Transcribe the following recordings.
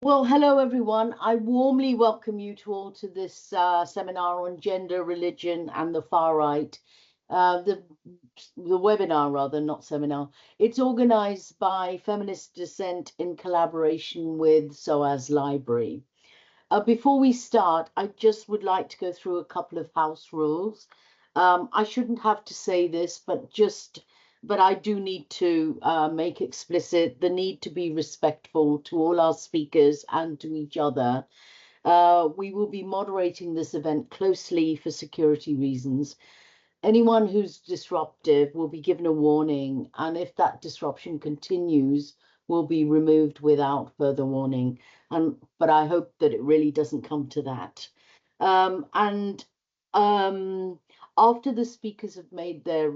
Well, hello everyone. I warmly welcome you to all to this seminar on gender, religion, and the far right. The webinar, rather, not seminar. It's organised by Feminist Dissent in collaboration with SOAS Library. Before we start, I just would like to go through a couple of house rules. I shouldn't have to say this, but I do need to make explicit the need to be respectful to all our speakers and to each other. We will be moderating this event closely for security reasons. Anyone who's disruptive will be given a warning, and if that disruption continues, will be removed without further warning. But I hope that it really doesn't come to that. And after the speakers have made their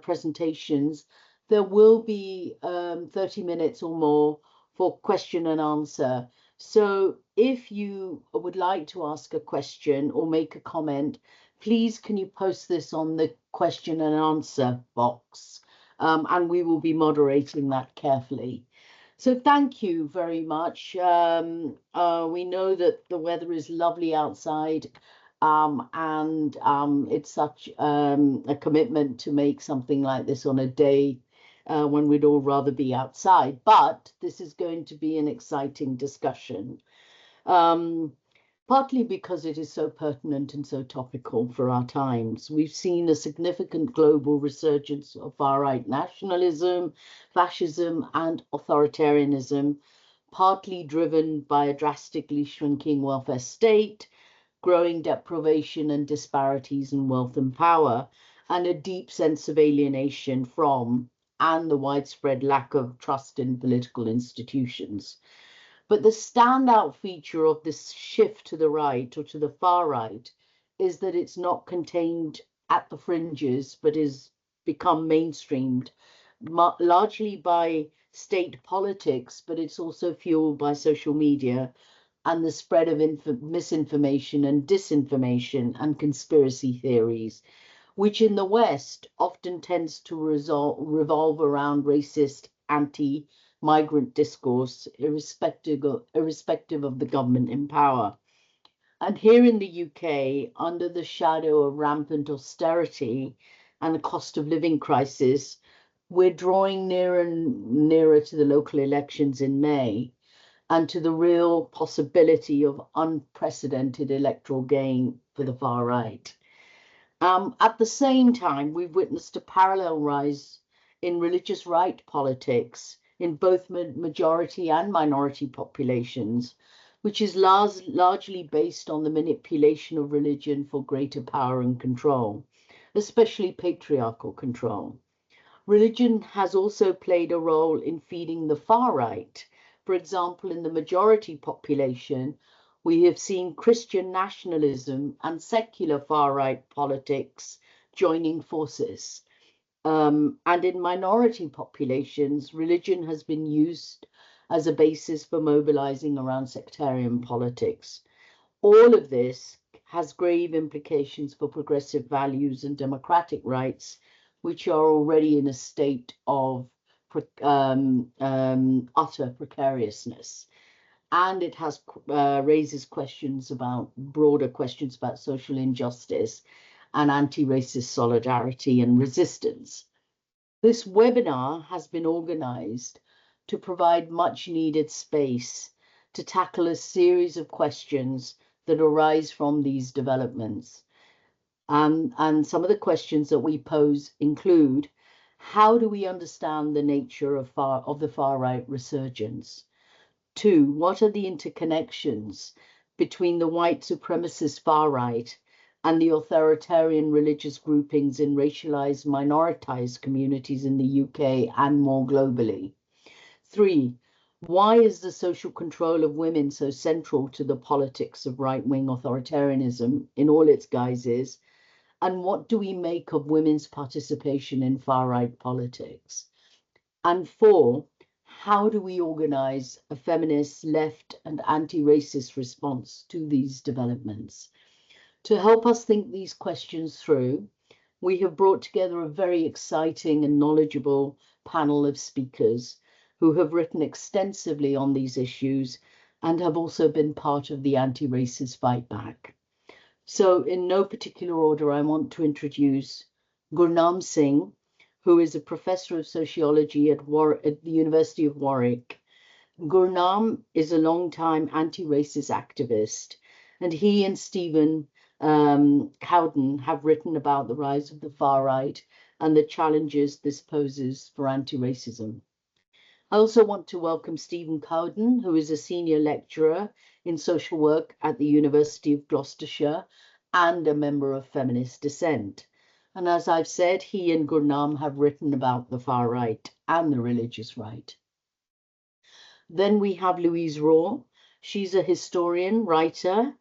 presentations, there will be 30 minutes or more for question and answer. So if you would like to ask a question or make a comment, please can you post this on the question and answer box, and we will be moderating that carefully. So thank you very much. We know that the weather is lovely outside, and it's such a commitment to make something like this on a day when we'd all rather be outside. But this is going to be an exciting discussion, partly because it is so pertinent and so topical for our times. We've seen a significant global resurgence of far-right nationalism, fascism, and authoritarianism, partly driven by a drastically shrinking welfare state, growing deprivation and disparities in wealth and power, and a deep sense of alienation from and the widespread lack of trust in political institutions. But the standout feature of this shift to the right or to the far right is that it's not contained at the fringes, but is become mainstreamed, largely by state politics, but it's also fueled by social media and the spread of misinformation and disinformation and conspiracy theories, which in the West often tends to revolve around racist, anti-migrant discourse, irrespective of the government in power. And here in the UK, under the shadow of rampant austerity and the cost of living crisis, we're drawing nearer and nearer to the local elections in May, and to the real possibility of unprecedented electoral gain for the far right. At the same time, we've witnessed a parallel rise in religious right politics in both majority and minority populations, which is largely based on the manipulation of religion for greater power and control, especially patriarchal control. Religion has also played a role in feeding the far right. For example, in the majority population, we have seen Christian nationalism and secular far-right politics joining forces. And in minority populations, religion has been used as a basis for mobilizing around sectarian politics. All of this has grave implications for progressive values and democratic rights, which are already in a state of utter precariousness. And it has raises questions about broader questions about social injustice and anti-racist solidarity and resistance. This webinar has been organized to provide much needed space to tackle a series of questions that arise from these developments. And some of the questions that we pose include: how do we understand the nature of the far-right resurgence? 2, what are the interconnections between the white supremacist far-right and the authoritarian religious groupings in racialized, minoritized communities in the UK and more globally? 3, why is the social control of women so central to the politics of right-wing authoritarianism in all its guises? And what do we make of women's participation in far-right politics? And 4, how do we organize a feminist, left, and anti-racist response to these developments? To help us think these questions through, we have brought together a very exciting and knowledgeable panel of speakers who have written extensively on these issues and have also been part of the anti-racist fight back. So in no particular order, I want to introduce Gurnam Singh, who is a professor of sociology at the University of Warwick. Gurnam is a long-time anti-racist activist, and he and Stephen Cowden have written about the rise of the far right and the challenges this poses for anti-racism. I also want to welcome Stephen Cowden, who is a senior lecturer in social work at the University of Gloucestershire and a member of feminist dissent. And as I've said, he and Gurnam have written about the far right and the religious right. Then we have Louise Raw. She's a historian, writer,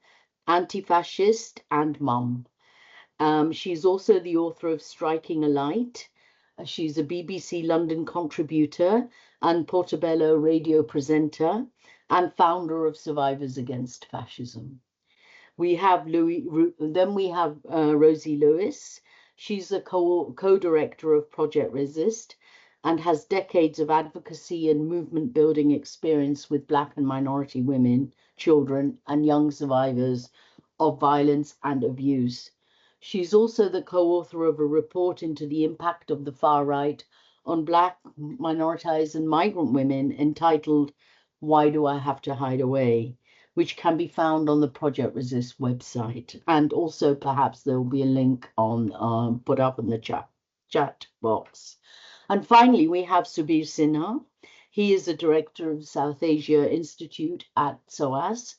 anti-fascist, and mum. She's also the author of Striking a Light. She's a BBC London contributor and Portobello radio presenter and founder of Survivors Against Fascism. We have Rosie Lewis. She's a co-director of Project Resist and has decades of advocacy and movement building experience with Black and minority women, children, and young survivors of violence and abuse. She's also the co-author of a report into the impact of the far right on Black, minoritized, and migrant women entitled Why Do I Have to Hide Away?, which can be found on the Project Resist website. And also perhaps there will be a link on put up in the chat box. And finally, we have Subir Sinha. He is the director of South Asia Institute at SOAS.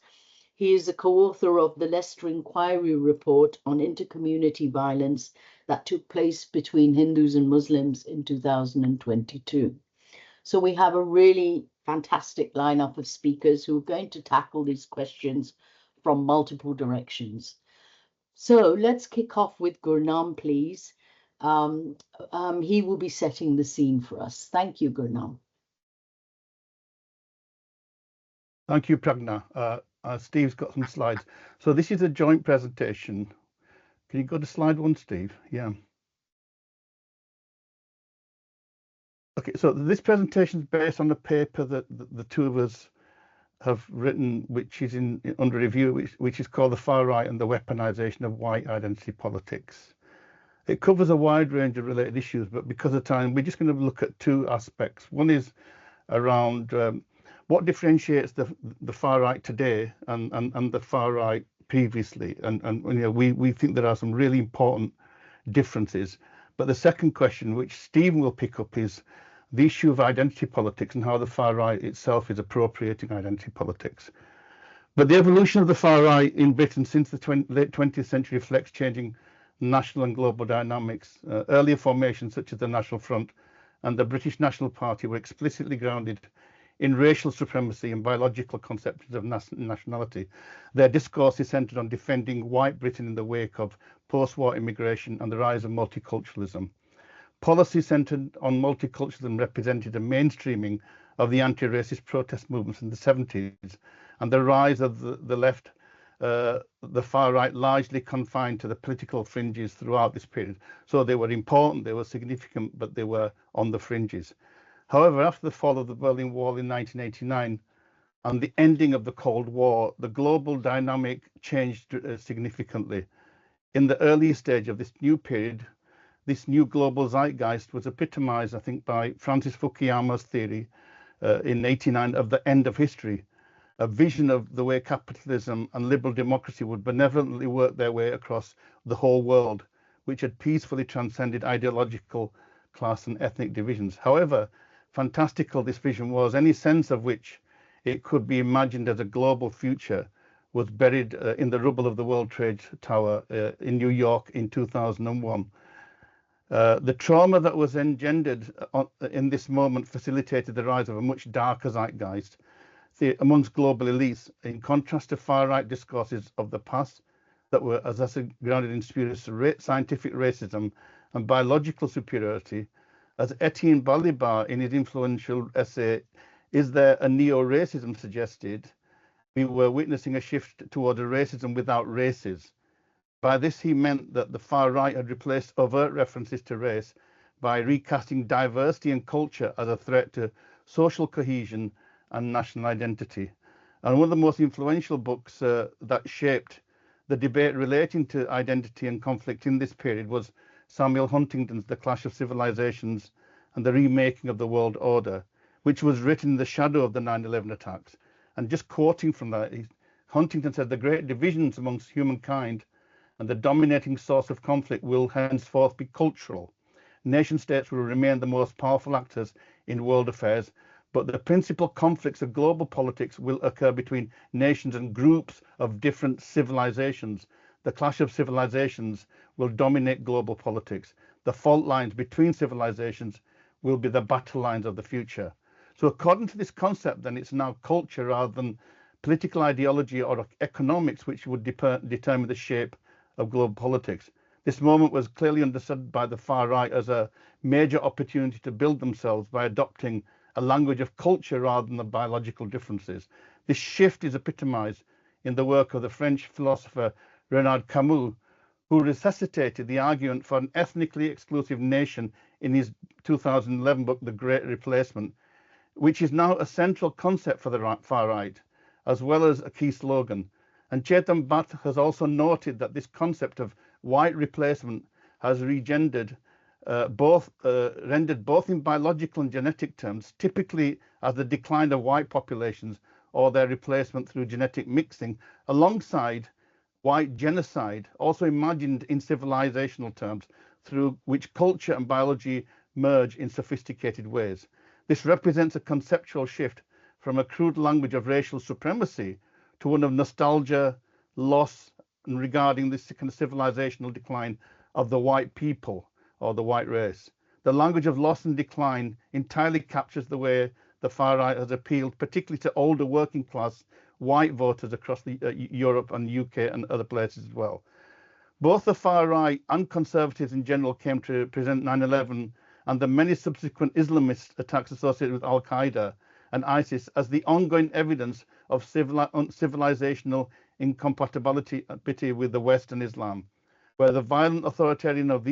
He is a co-author of the Leicester Inquiry report on intercommunity violence that took place between Hindus and Muslims in 2022. So we have a really fantastic lineup of speakers who are going to tackle these questions from multiple directions. So let's kick off with Gurnam, please. He will be setting the scene for us. Thank you, Gurnam. Thank you, Pragna. Steve's got some slides. So this is a joint presentation. Can you go to slide 1, Steve? Yeah. Okay, so this presentation is based on a paper that the two of us have written, which is under review, which is called The Far Right and the Weaponization of White Identity Politics. It covers a wide range of related issues, but because of time, we're just going to look at two aspects. One is around what differentiates the far right today and the far right previously, and you know, we think there are some really important differences. But the second question, which Stephen will pick up, is the issue of identity politics and how the far right itself is appropriating identity politics. But the evolution of the far right in Britain since the late 20th century reflects changing national and global dynamics. Earlier formations such as the National Front and the British National Party were explicitly grounded in racial supremacy and biological conceptions of nationality. Their discourse is centred on defending white Britain in the wake of post-war immigration and the rise of multiculturalism. Policy centred on multiculturalism represented a mainstreaming of the anti-racist protest movements in the 70s, and the rise of the left, the far right, largely confined to the political fringes throughout this period. So they were important, they were significant, but they were on the fringes. However, after the fall of the Berlin Wall in 1989 and the ending of the Cold War, the global dynamic changed significantly. In the early stage of this new period, this new global zeitgeist was epitomized, I think, by Francis Fukuyama's theory in 1989 of the end of history, a vision of the way capitalism and liberal democracy would benevolently work their way across the whole world, which had peacefully transcended ideological, class and ethnic divisions. However fantastical this vision was, any sense of which it could be imagined as a global future was buried in the rubble of the World Trade Tower in New York in 2001. The trauma that was engendered in this moment facilitated the rise of a much darker zeitgeist amongst global elites, in contrast to far-right discourses of the past that were, as I said, grounded in spurious scientific racism and biological superiority. As Etienne Balibar, in his influential essay, Is There a Neo-Racism, suggested, we were witnessing a shift toward a racism without races. By this, he meant that the far right had replaced overt references to race by recasting diversity and culture as a threat to social cohesion and national identity. And one of the most influential books that shaped the debate relating to identity and conflict in this period was Samuel Huntington's The Clash of Civilizations and the Remaking of the World Order, which was written in the shadow of the 9/11 attacks. And just quoting from that, Huntington said, "The great divisions amongst humankind and the dominating source of conflict will henceforth be cultural. Nation states will remain the most powerful actors in world affairs, but the principal conflicts of global politics will occur between nations and groups of different civilizations. The clash of civilizations will dominate global politics. The fault lines between civilizations will be the battle lines of the future." So according to this concept, then it's now culture rather than political ideology or economics which would determine the shape of global politics. This moment was clearly understood by the far right as a major opportunity to build themselves by adopting a language of culture rather than the biological differences. This shift is epitomized in the work of the French philosopher Renaud Camus, who resuscitated the argument for an ethnically exclusive nation in his 2011 book, The Great Replacement, which is now a central concept for the far right, as well as a key slogan. And Chetan Bhatt has also noted that this concept of white replacement has rendered both in biological and genetic terms, typically as the decline of white populations or their replacement through genetic mixing, alongside white genocide, also imagined in civilizational terms, through which culture and biology merge in sophisticated ways. This represents a conceptual shift from a crude language of racial supremacy to one of nostalgia, loss, and regarding this kind of civilizational decline of the white people or the white race. The language of loss and decline entirely captures the way the far right has appealed, particularly to older working class white voters across Europe and UK and other places as well. Both the far right and conservatives in general came to present 9/11 and the many subsequent Islamist attacks associated with Al-Qaeda and ISIS as the ongoing evidence of civilizational incompatibility with the West and Islam, where the violent authoritarianism of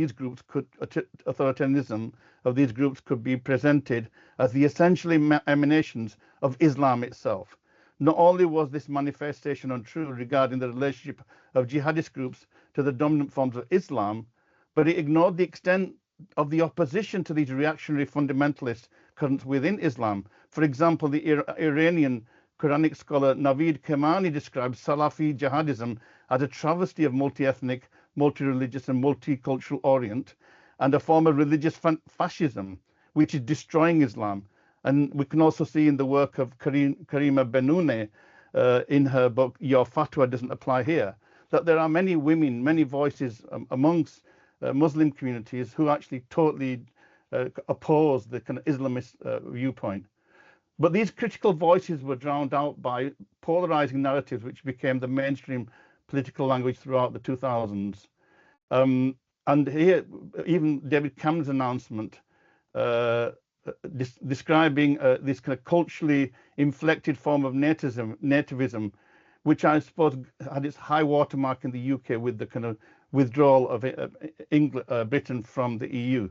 these groups could be presented as the essential emanations of Islam itself. Not only was this manifestation untrue regarding the relationship of jihadist groups to the dominant forms of Islam, but it ignored the extent of the opposition to these reactionary fundamentalist currents within Islam. For example, the Iranian Quranic scholar Naveed Kermani describes Salafi jihadism as a travesty of multi-ethnic, multi-religious and multicultural Orient and a form of religious fascism, which is destroying Islam. And we can also see in the work of Karima Benoune in her book, Your Fatwa Doesn't Apply Here, that there are many women, many voices amongst Muslim communities who actually totally oppose the kind of Islamist viewpoint. But these critical voices were drowned out by polarizing narratives, which became the mainstream political language throughout the 2000s. And here, even David Cameron's announcement describing this kind of culturally inflected form of nativism, which I suppose had its high watermark in the UK with the kind of withdrawal of Britain from the EU.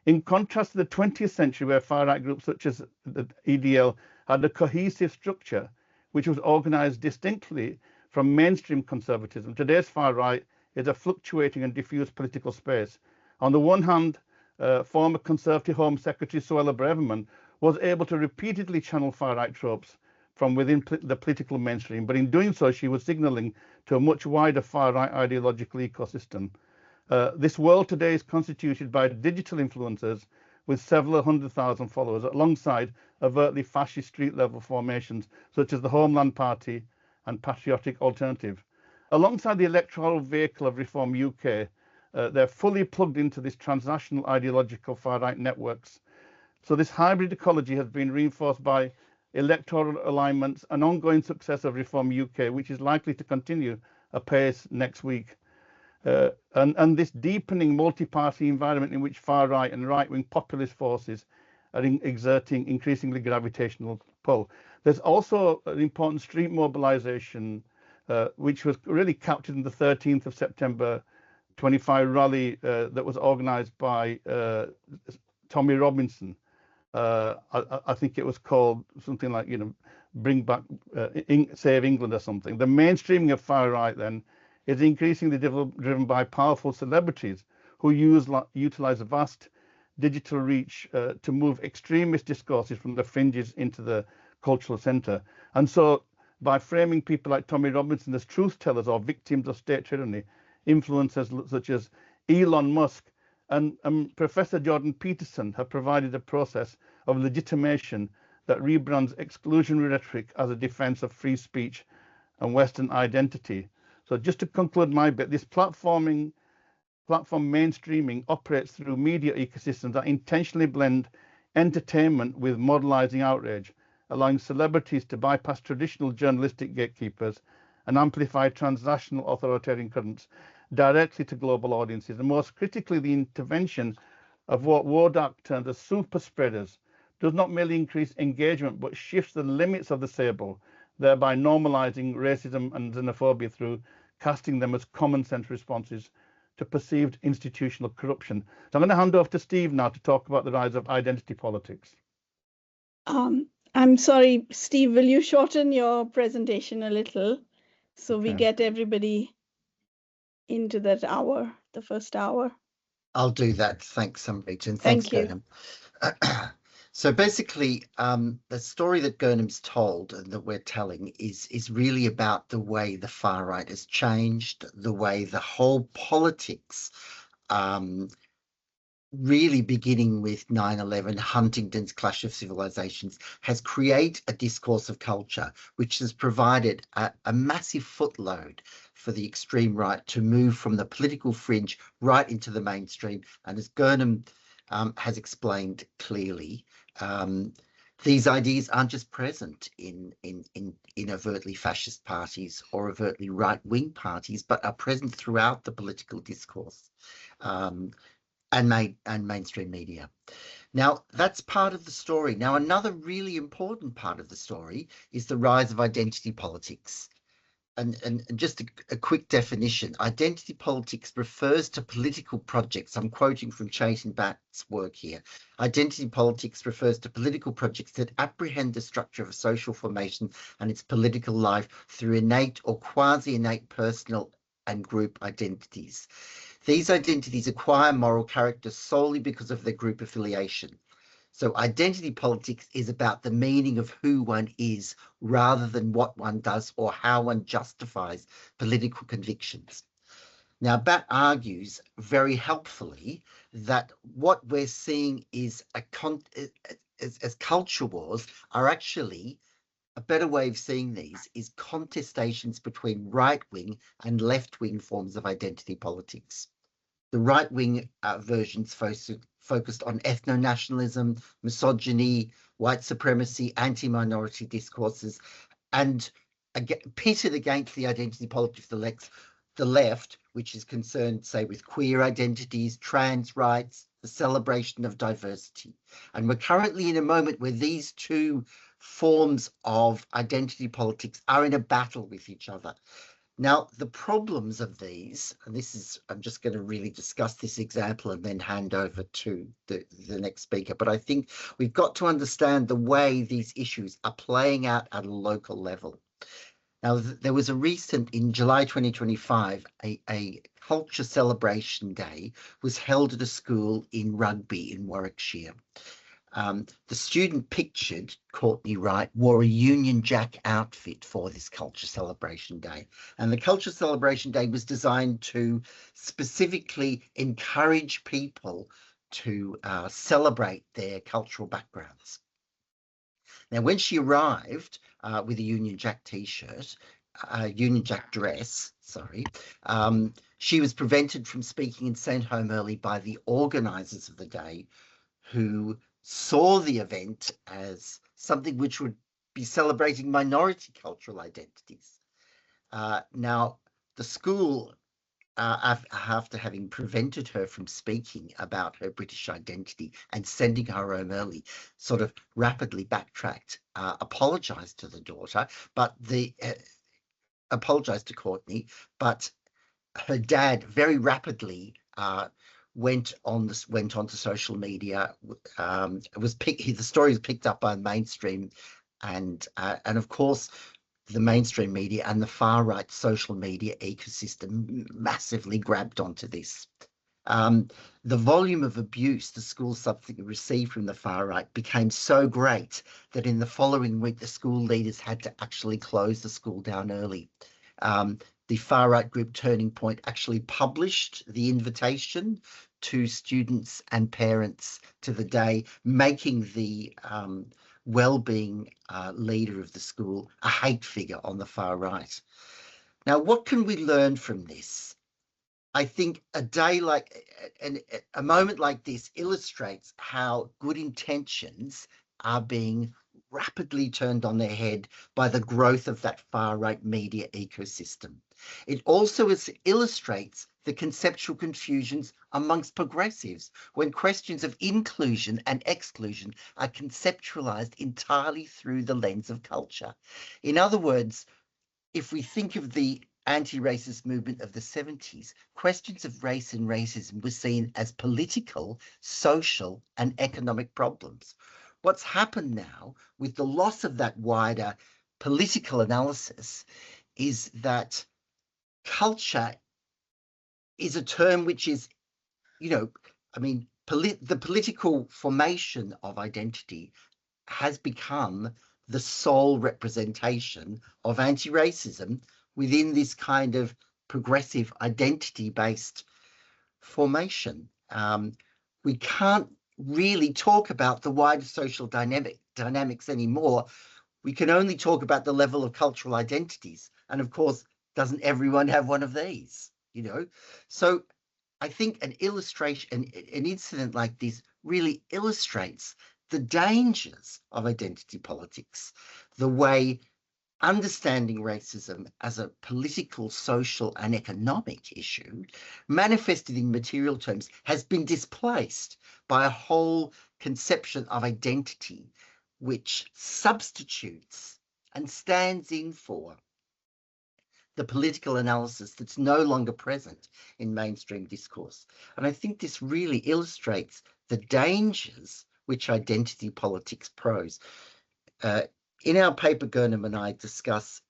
In contrast to the 20th century, where far-right groups such as the EDL had a cohesive structure, which was organized distinctly from mainstream conservatism, today's far-right is a fluctuating and diffuse political space. On the one hand, former Conservative Home Secretary Suella Braverman was able to repeatedly channel far-right tropes from within the political mainstream, but in doing so, she was signaling to a much wider far-right ideological ecosystem. This world today is constituted by digital influencers with several 100,000 followers, alongside overtly fascist street-level formations such as the Homeland Party and Patriotic Alternative. Alongside the electoral vehicle of Reform UK, they're fully plugged into this transnational ideological far-right networks. So this hybrid ecology has been reinforced by electoral alignments and ongoing success of Reform UK, which is likely to continue apace next week. And this deepening multi-party environment in which far-right and right-wing populist forces are exerting increasingly gravitational pull. There's also an important street mobilization, which was really captured in the 13th of September 25 rally that was organized by Tommy Robinson. I think it was called something like, bring back, save England or something. The mainstreaming of far right then is increasingly driven by powerful celebrities who utilize vast digital reach to move extremist discourses from the fringes into the cultural centre. And so by framing people like Tommy Robinson as truth tellers or victims of state tyranny, influencers such as Elon Musk and Professor Jordan Peterson have provided a process of legitimation that rebrands exclusionary rhetoric as a defense of free speech and Western identity. So just to conclude my bit, this platform mainstreaming operates through media ecosystems that intentionally blend entertainment with moralizing outrage, allowing celebrities to bypass traditional journalistic gatekeepers and amplify transnational authoritarian currents directly to global audiences. And most critically, the intervention of what Wodak termed as super spreaders does not merely increase engagement, but shifts the limits of the sable, thereby normalizing racism and xenophobia through casting them as common sense responses to perceived institutional corruption. So I'm going to hand off to Steve now to talk about the rise of identity politics. I'm sorry, Steve, will you shorten your presentation a little so we get everybody into that hour, the first hour? I'll do that. Thanks, Amrita, and thanks, Gurnam. So basically, the story that Gurnam's told and that we're telling is really about the way the far right has changed, the way the whole politics, really beginning with 9/11, Huntington's Clash of Civilizations, has created a discourse of culture which has provided a massive footload for the extreme right to move from the political fringe right into the mainstream. And as Gurnam has explained clearly, these ideas aren't just present in overtly fascist parties or overtly right-wing parties, but are present throughout the political discourse and mainstream media. Now, that's part of the story. Now, another really important part of the story is the rise of identity politics. And just a quick definition, identity politics refers to political projects. I'm quoting from Chaitin Bhatt's work here. Identity politics refers to political projects that apprehend the structure of a social formation and its political life through innate or quasi-innate personal and group identities. These identities acquire moral character solely because of their group affiliation. So identity politics is about the meaning of who one is rather than what one does or how one justifies political convictions. Now, Bhatt argues very helpfully that what we're seeing is as culture wars are actually, a better way of seeing these is contestations between right-wing and left-wing forms of identity politics. The right-wing versions focused on ethno-nationalism, misogyny, white supremacy, anti-minority discourses, and pitted against the identity politics of the left, which is concerned, say, with queer identities, trans rights, the celebration of diversity. And we're currently in a moment where these two forms of identity politics are in a battle with each other. Now, the problems of these, and this is, I'm just going to really discuss this example and then hand over to the next speaker, but I think we've got to understand the way these issues are playing out at a local level. Now, there was a recent, in July 2025, a culture celebration day was held at a school in Rugby in Warwickshire. The student pictured, Courtney Wright, wore a Union Jack outfit for this culture celebration day. And the culture celebration day was designed to specifically encourage people to celebrate their cultural backgrounds. Now, when she arrived with a Union Jack t-shirt, Union Jack dress, sorry, she was prevented from speaking and sent home early by the organisers of the day, who saw the event as something which would be celebrating minority cultural identities. Now, the school, after having prevented her from speaking about her British identity and sending her home early, sort of rapidly backtracked, apologised to the daughter, but apologised to Courtney, but her dad very rapidly went onto social media. The story was picked up by mainstream and of course, the mainstream media and the far-right social media ecosystem massively grabbed onto this. The volume of abuse the school subsequently received from the far right became so great that in the following week, the school leaders had to actually close the school down early. The far right group Turning Point actually published the invitation to students and parents to the day, making the well-being leader of the school a hate figure on the far right. Now, what can we learn from this? I think a day like a moment like this illustrates how good intentions are being rapidly turned on their head by the growth of that far-right media ecosystem. It also illustrates the conceptual confusions amongst progressives when questions of inclusion and exclusion are conceptualized entirely through the lens of culture. In other words, if we think of the anti-racist movement of the 70s, questions of race and racism were seen as political, social, and economic problems. What's happened now with the loss of that wider political analysis is that culture is a term which is, the political formation of identity has become the sole representation of anti-racism within this kind of progressive identity-based formation. We can't really talk about the wider social dynamics anymore. We can only talk about the level of cultural identities. And of course, doesn't everyone have one of these, So I think an incident like this really illustrates the dangers of identity politics, the way understanding racism as a political, social, and economic issue manifested in material terms has been displaced by a whole conception of identity which substitutes and stands in for the political analysis that's no longer present in mainstream discourse. And I think this really illustrates the dangers which identity politics pose. In our paper, Gurnam and I discuss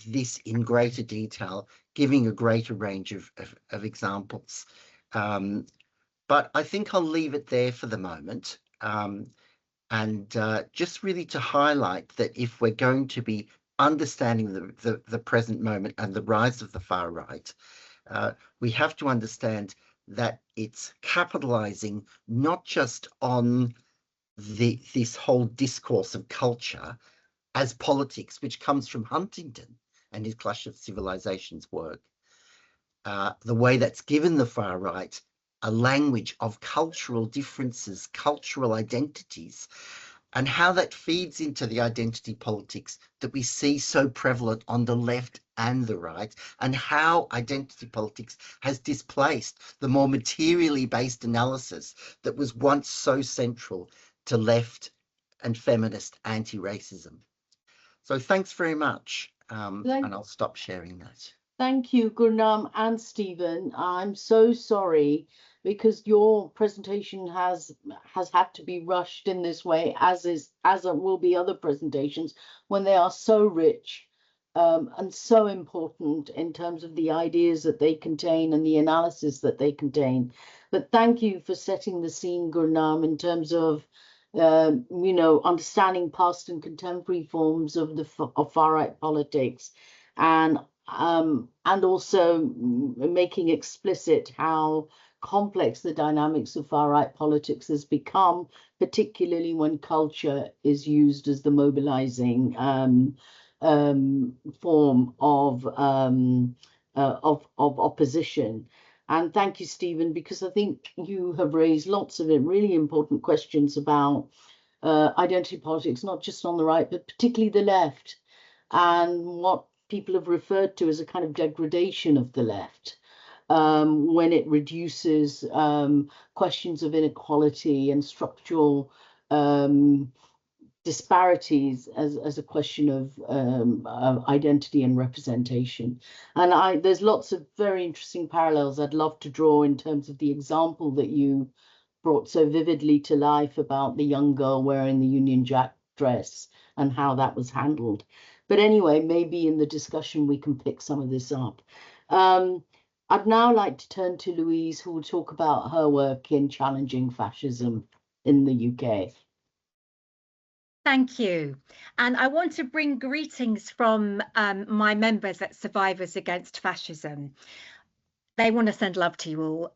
this in greater detail, giving a greater range of examples. But I think I'll leave it there for the moment. And just really to highlight that if we're going to be understanding the present moment and the rise of the far right, we have to understand that it's capitalizing not just on this whole discourse of culture as politics, which comes from Huntington and his Clash of Civilizations work, the way that's given the far right a language of cultural differences, cultural identities, and how that feeds into the identity politics that we see so prevalent on the left and the right, and how identity politics has displaced the more materially based analysis that was once so central to left and feminist anti-racism. So thanks very much, and I'll stop sharing that. Thank you, Gurnam and Stephen. I'm so sorry because your presentation has had to be rushed in this way, as will be other presentations when they are so rich and so important in terms of the ideas that they contain and the analysis that they contain. But thank you for setting the scene, Gurnam, in terms of understanding past and contemporary forms of far-right politics, and also making explicit how complex the dynamics of far-right politics has become, particularly when culture is used as the mobilizing form of opposition. And thank you, Stephen, because I think you have raised lots of really important questions about identity politics, not just on the right, but particularly the left, and what people have referred to as a kind of degradation of the left, when it reduces questions of inequality and structural disparities as a question of identity and representation. And there's lots of very interesting parallels I'd love to draw in terms of the example that you brought so vividly to life about the young girl wearing the Union Jack dress and how that was handled. But anyway, maybe in the discussion we can pick some of this up. I'd now like to turn to Louise, who will talk about her work in challenging fascism in the UK. Thank you. And I want to bring greetings from my members at Survivors Against Fascism. They want to send love to you all.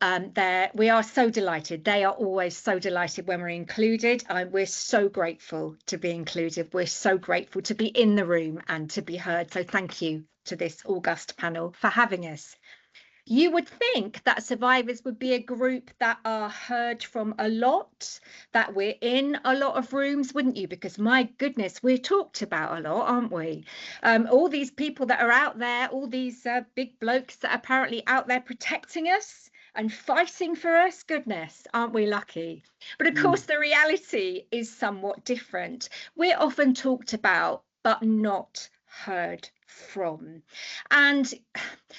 We are so delighted. They are always so delighted when we're included. We're so grateful to be included. We're so grateful to be in the room and to be heard. So thank you to this august panel for having us. You would think that survivors would be a group that are heard from a lot, that we're in a lot of rooms, wouldn't you? Because my goodness, we're talked about a lot, aren't we? All these people that are out there, all these big blokes that are apparently out there protecting us and fighting for us. Goodness, aren't we lucky? But of course, the reality is somewhat different. We're often talked about, but not heard from. And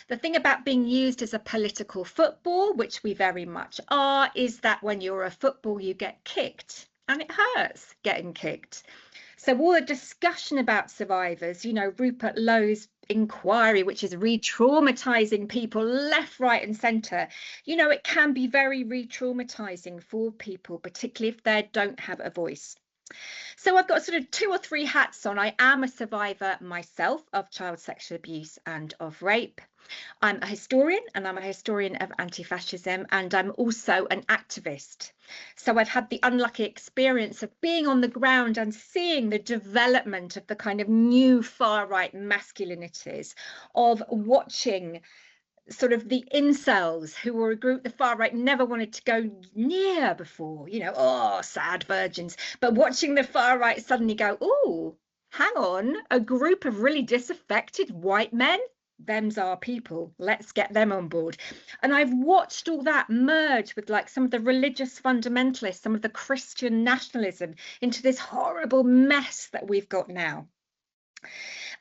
the thing about being used as a political football, which we very much are, is that when you're a football, you get kicked, and it hurts getting kicked. So all the discussion about survivors, you know, Rupert Lowe's inquiry, which is re-traumatizing people left, right and centre, you know, it can be very re-traumatizing for people, particularly if they don't have a voice. So I've got sort of 2 or 3 hats on. I am a survivor myself of child sexual abuse and of rape. I'm a historian, and I'm a historian of anti-fascism, and I'm also an activist. So I've had the unlucky experience of being on the ground and seeing the development of the kind of new far-right masculinities, of watching sort of the incels, who were a group the far right never wanted to go near before, you know, oh, sad virgins. But watching the far right suddenly go, oh, hang on, a group of really disaffected white men, them's our people, let's get them on board. And I've watched all that merge with like some of the religious fundamentalists, some of the Christian nationalism, into this horrible mess that we've got now.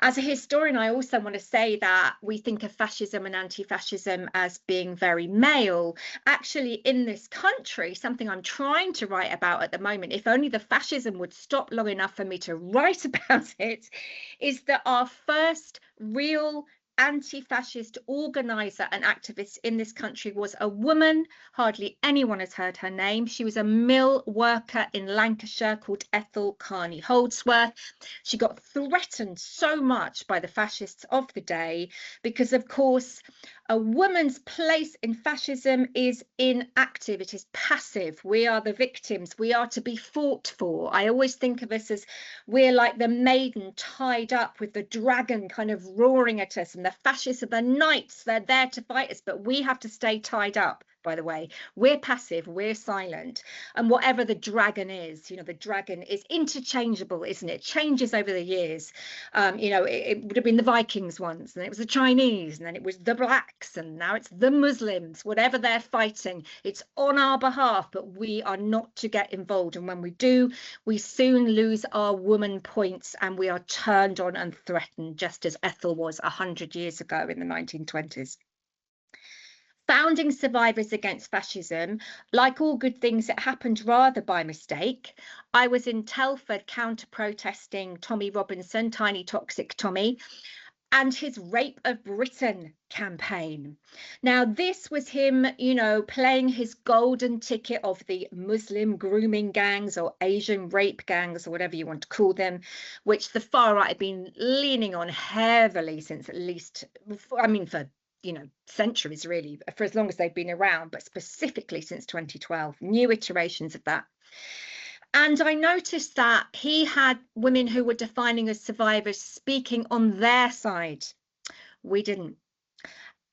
As a historian, I also want to say that we think of fascism and anti-fascism as being very male. Actually, in this country, something I'm trying to write about at the moment, if only the fascism would stop long enough for me to write about it, is that our first real anti-fascist organizer and activist in this country was a woman. Hardly anyone has heard her name. She was a mill worker in Lancashire called Ethel Carney Holdsworth. She got threatened so much by the fascists of the day because, of course, a woman's place in fascism is inactive. It is passive. We are the victims. We are to be fought for. I always think of us as we're like the maiden tied up with the dragon kind of roaring at us, and the fascists are the knights. They're there to fight us, but we have to stay tied up. By the way, we're passive, we're silent, and whatever the dragon is, you know, the dragon is interchangeable, isn't it? Changes over the years. You know, it would have been the Vikings once, and it was the Chinese, and then it was the blacks, and now it's the Muslims. Whatever they're fighting, it's on our behalf, but we are not to get involved. And when we do, we soon lose our woman points, and we are turned on and threatened, just as Ethel was 100 years ago in the 1920s. Founding Survivors Against Fascism, like all good things, it happened rather by mistake. I was in Telford counter-protesting Tommy Robinson, Tiny Toxic Tommy, and his Rape of Britain campaign. Now, this was him, you know, playing his golden ticket of the Muslim grooming gangs or Asian rape gangs or whatever you want to call them, which the far right had been leaning on heavily since at least, I mean, for centuries really, for as long as they've been around, but specifically since 2012, new iterations of that. And I noticed that he had women who were defining as survivors speaking on their side. We didn't.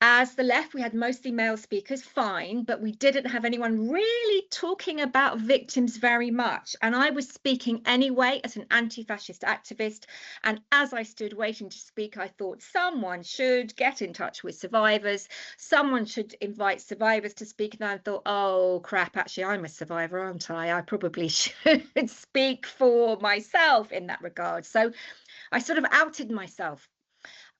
As the left, we had mostly male speakers, fine, but we didn't have anyone really talking about victims very much. And I was speaking anyway as an anti-fascist activist. And as I stood waiting to speak, I thought someone should get in touch with survivors. Someone should invite survivors to speak. And I thought, oh, crap, actually, I'm a survivor, aren't I? I probably should speak for myself in that regard. So I sort of outed myself.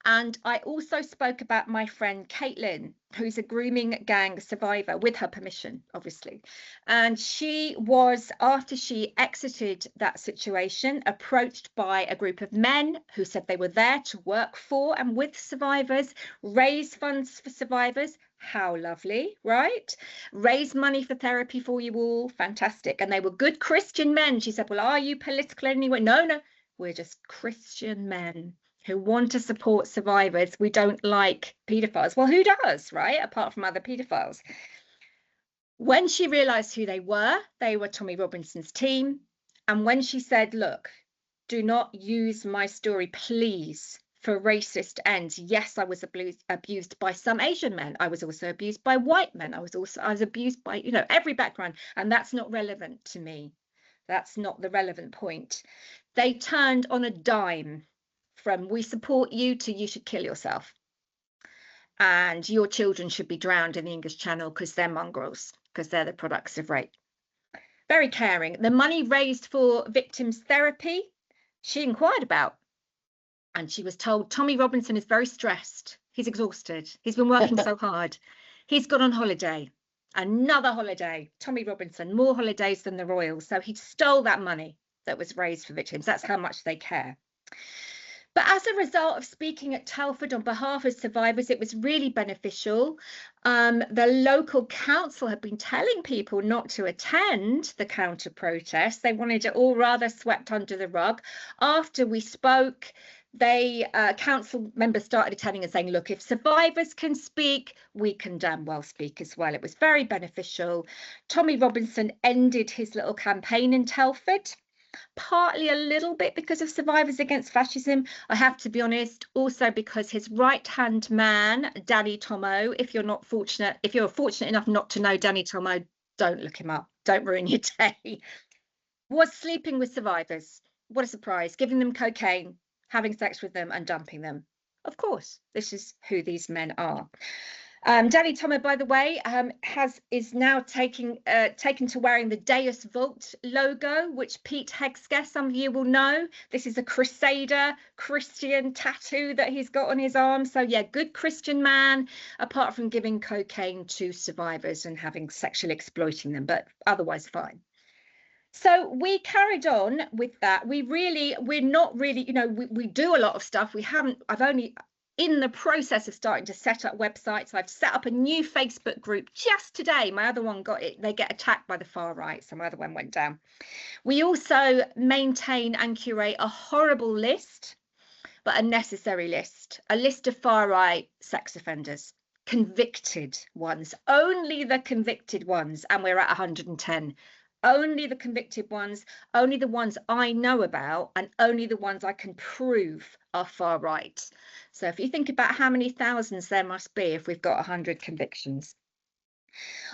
And I also spoke about my friend Caitlin, who's a grooming gang survivor, with her permission, obviously. And she was, after she exited that situation, approached by a group of men who said they were there to work for and with survivors, raise funds for survivors. How lovely, right? Raise money for therapy for you all. Fantastic. And they were good Christian men. She said, well, are you political anyway? No, no, we're just Christian men who want to support survivors. We don't like paedophiles. Well, who does, right? Apart from other paedophiles. When she realized who they were Tommy Robinson's team. And when she said, look, do not use my story, please, for racist ends. Yes, I was abused by some Asian men. I was also abused by white men. I was abused by, you know, every background. And that's not relevant to me. That's not the relevant point. They turned on a dime from we support you to you should kill yourself. And your children should be drowned in the English Channel because they're mongrels, because they're the products of rape. Very caring. The money raised for victims' therapy, she inquired about. And she was told, Tommy Robinson is very stressed. He's exhausted. He's been working so hard. He's gone on holiday. Another holiday. Tommy Robinson, more holidays than the Royals. So he stole that money that was raised for victims. That's how much they care. But as a result of speaking at Telford on behalf of survivors, it was really beneficial. The local council had been telling people not to attend the counter protest. They wanted it all rather swept under the rug. After we spoke, council members started attending and saying, look, if survivors can speak, we can damn well speak as well. It was very beneficial. Tommy Robinson ended his little campaign in Telford, partly a little bit because of Survivors Against Fascism. I have to be honest, also because his right-hand man, Danny Tomo, if you're fortunate enough not to know Danny Tomo, don't look him up. Don't ruin your day. Was sleeping with survivors. What a surprise. Giving them cocaine, having sex with them and dumping them. Of course, this is who these men are. Danny Tomo, by the way, is now taken to wearing the Deus Vult logo, which Pete Hegsker, some of you will know. This is a Crusader Christian tattoo that he's got on his arm. So yeah, good Christian man, apart from giving cocaine to survivors and sexually exploiting them, but otherwise fine. So we carried on with that. We're not really, you know, we do a lot of stuff. I've only in the process of starting to set up websites. I've set up a new Facebook group just today. My other one they get attacked by the far right, so my other one went down. We also maintain and curate a horrible list, but a necessary list, a list of far right sex offenders, convicted ones, only the convicted ones, and we're at 110. Only the convicted ones, only the ones I know about, and only the ones I can prove are far right. So if you think about how many thousands there must be if we've got 100 convictions.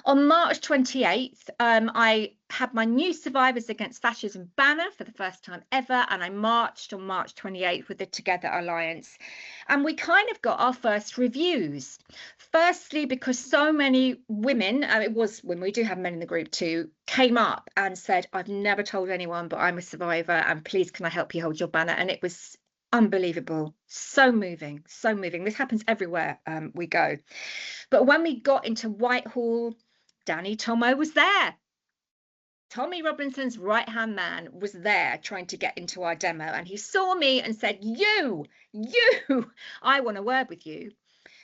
On March 28th, I had my new Survivors Against Fascism banner for the first time ever, and I marched on March 28th with the Together Alliance. And we kind of got our first reviews. Firstly, because so many women, it was when we do have men in the group too, came up and said, I've never told anyone, but I'm a survivor, and please can I help you hold your banner? And it was unbelievable, so moving, so moving. This happens everywhere we go. But when we got into Whitehall, Danny Tomo was there. Tommy Robinson's right-hand man was there trying to get into our demo, and he saw me and said, you, I want a word with you.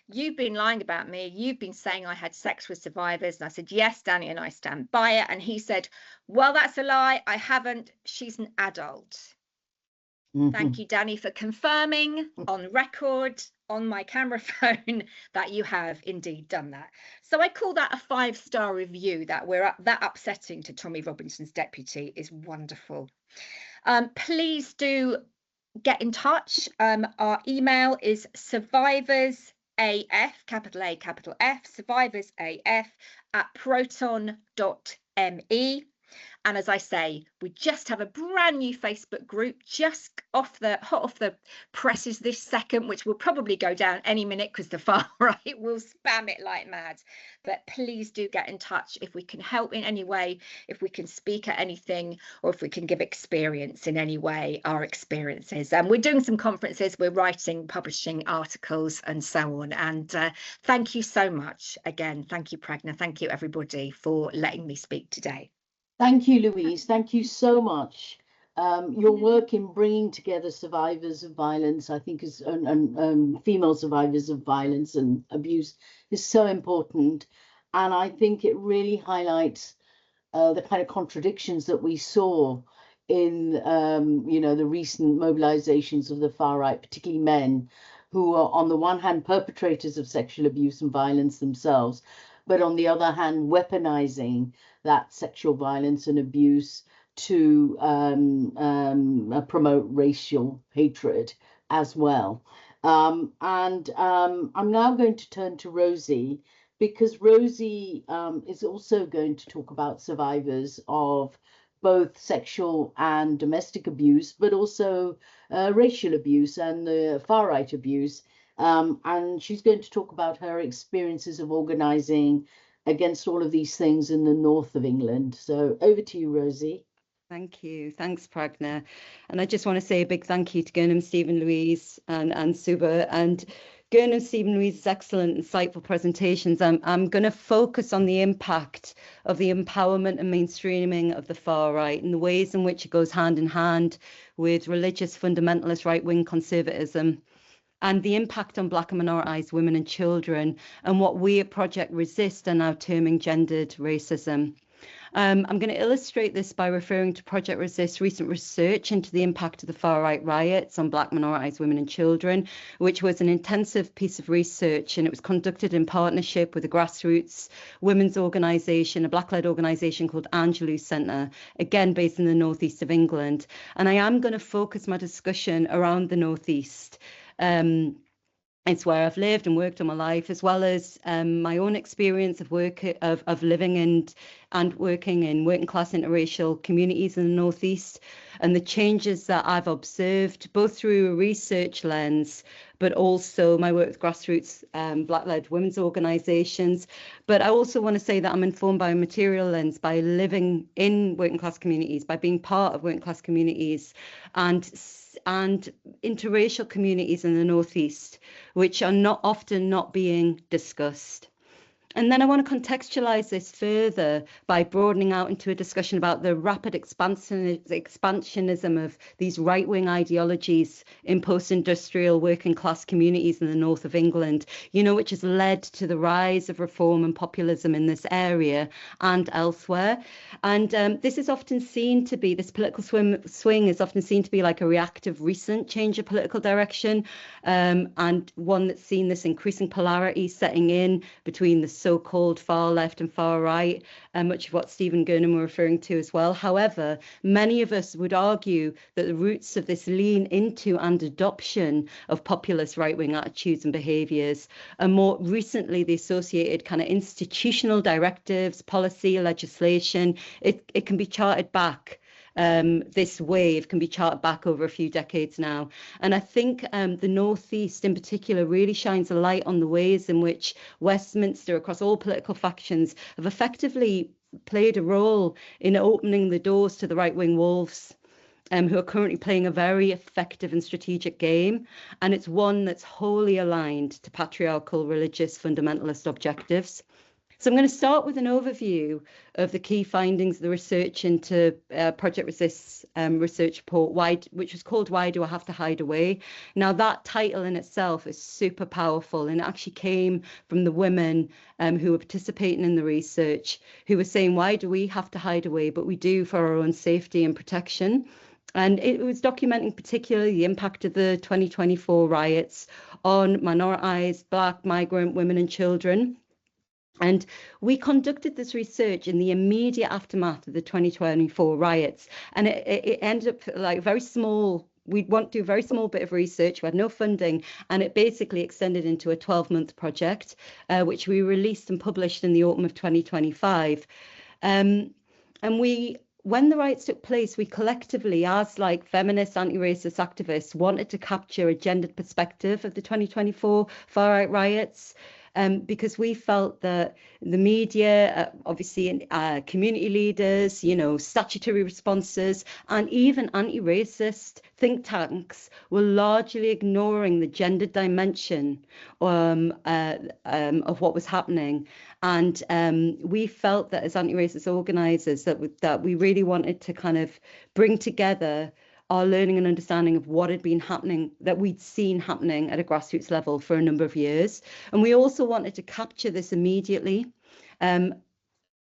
You've been lying about me. You've been saying I had sex with survivors. And I said, yes, Danny, and I stand by it. And he said, well, that's a lie. I haven't. She's an adult. Thank you, Danny, for confirming on record, on my camera phone, that you have indeed done that. So I call that a 5-star review. That that upsetting to Tommy Robinson's deputy is wonderful. Please do get in touch. Our email is survivorsaf, capital A, capital F, survivorsaf @proton.me. And as I say, we just have a brand new Facebook group, just hot off the presses this second, which will probably go down any minute because the far right will spam it like mad. But please do get in touch if we can help in any way, if we can speak at anything, or if we can give experience in any way, our experiences. And we're doing some conferences, we're writing, publishing articles and so on. And thank you so much again. Thank you, Pragna. Thank you, everybody, for letting me speak today. Thank you, Louise. Thank you so much. Your work in bringing together survivors of violence, I think, and female survivors of violence and abuse is so important. And I think it really highlights the kind of contradictions that we saw in, the recent mobilizations of the far right, particularly men, who are on the one hand perpetrators of sexual abuse and violence themselves, but on the other hand weaponizing that sexual violence and abuse to promote racial hatred as well. I'm now going to turn to Rosie, because Rosie is also going to talk about survivors of both sexual and domestic abuse, but also racial abuse and the far right abuse. And she's going to talk about her experiences of organising against all of these things in the north of England. So over to you, Rosie. Thank you. Thanks, Pragna. And I just want to say a big thank you to Gurnam, Stephen, Louise and Subir. And Gurnam, Stephen, Louise's excellent, insightful presentations. I'm going to focus on the impact of the empowerment and mainstreaming of the far right and the ways in which it goes hand in hand with religious fundamentalist right-wing conservatism, and the impact on Black and minoritized women and children, and what we at Project Resist are now terming gendered racism. I'm going to illustrate this by referring to Project Resist's recent research into the impact of the far-right riots on Black minoritized women and children, which was an intensive piece of research, and it was conducted in partnership with a grassroots women's organisation, a Black-led organisation called Angelou Centre, again based in the northeast of England. And I am going to focus my discussion around the northeast. It's where I've lived and worked all my life, as well as my own experience of living and working in working class interracial communities in the northeast, and the changes that I've observed both through a research lens, but also my work with grassroots Black-led women's organisations. But I also want to say that I'm informed by a material lens, by living in working class communities, by being part of working class communities and interracial communities in the northeast, which are not often being discussed. And then I want to contextualize this further by broadening out into a discussion about the rapid expansionism of these right-wing ideologies in post-industrial working class communities in the north of England, which has led to the rise of reform and populism in this area and elsewhere. And this is often seen to be, this political swing is often seen to be like a reactive recent change of political direction, and one that's seen this increasing polarity setting in between the so-called far left and far right, and much of what Stephen Gurnam were referring to as well. However, many of us would argue that the roots of this lean into and adoption of populist right-wing attitudes and behaviours are more recently the associated kind of institutional directives, policy, legislation. It can be charted back. This wave can be charted back over a few decades now. And I think the Northeast in particular really shines a light on the ways in which Westminster, across all political factions, have effectively played a role in opening the doors to the right-wing wolves, who are currently playing a very effective and strategic game. And it's one that's wholly aligned to patriarchal religious fundamentalist objectives. So I'm going to start with an overview of the key findings of the research into Project Resist's research report, which was called Why Do I Have to Hide Away? Now, that title in itself is super powerful, and it actually came from the women who were participating in the research, who were saying, why do we have to hide away? But we do for our own safety and protection. And it was documenting particularly the impact of the 2024 riots on minoritized, Black, migrant women and children. And we conducted this research in the immediate aftermath of the 2024 riots. And it ended up like very small. We'd want to do a very small bit of research. We had no funding, and it basically extended into a 12-month project, which we released and published in the autumn of 2025. And And when the riots took place, we collectively, as like feminist, anti-racist activists, wanted to capture a gendered perspective of the 2024 far-right riots. Because we felt that the media, obviously community leaders, statutory responses, and even anti-racist think tanks were largely ignoring the gender dimension of what was happening. And we felt that as anti-racist organisers that we really wanted to kind of bring together our learning and understanding of what had been happening, that we'd seen happening at a grassroots level for a number of years. And we also wanted to capture this immediately.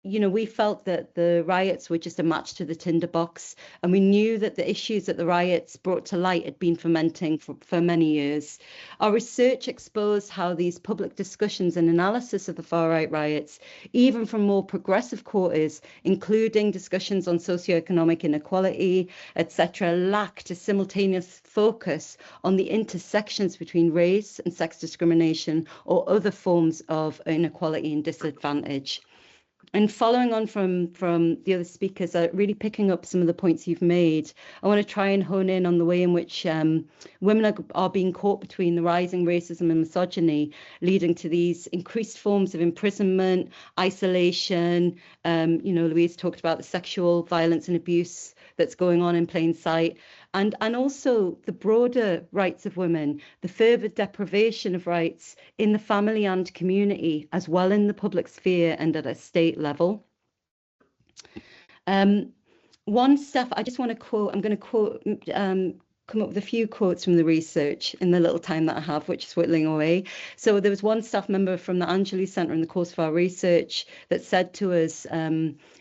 We felt that the riots were just a match to the tinderbox, and we knew that the issues that the riots brought to light had been fermenting for many years. Our research exposed how these public discussions and analysis of the far-right riots, even from more progressive quarters, including discussions on socioeconomic inequality, etc., lacked a simultaneous focus on the intersections between race and sex discrimination or other forms of inequality and disadvantage. And following on from the other speakers, really picking up some of the points you've made, I want to try and hone in on the way in which women are being caught between the rising racism and misogyny, leading to these increased forms of imprisonment, isolation. Louise talked about the sexual violence and abuse that's going on in plain sight, and also the broader rights of women, the further deprivation of rights in the family and community, as well in the public sphere and at a state level. One stuff I just want to quote, I'm going to come up with a few quotes from the research in the little time that I have, which is whittling away. So there was one staff member from the Anjali Centre in the course of our research that said to us,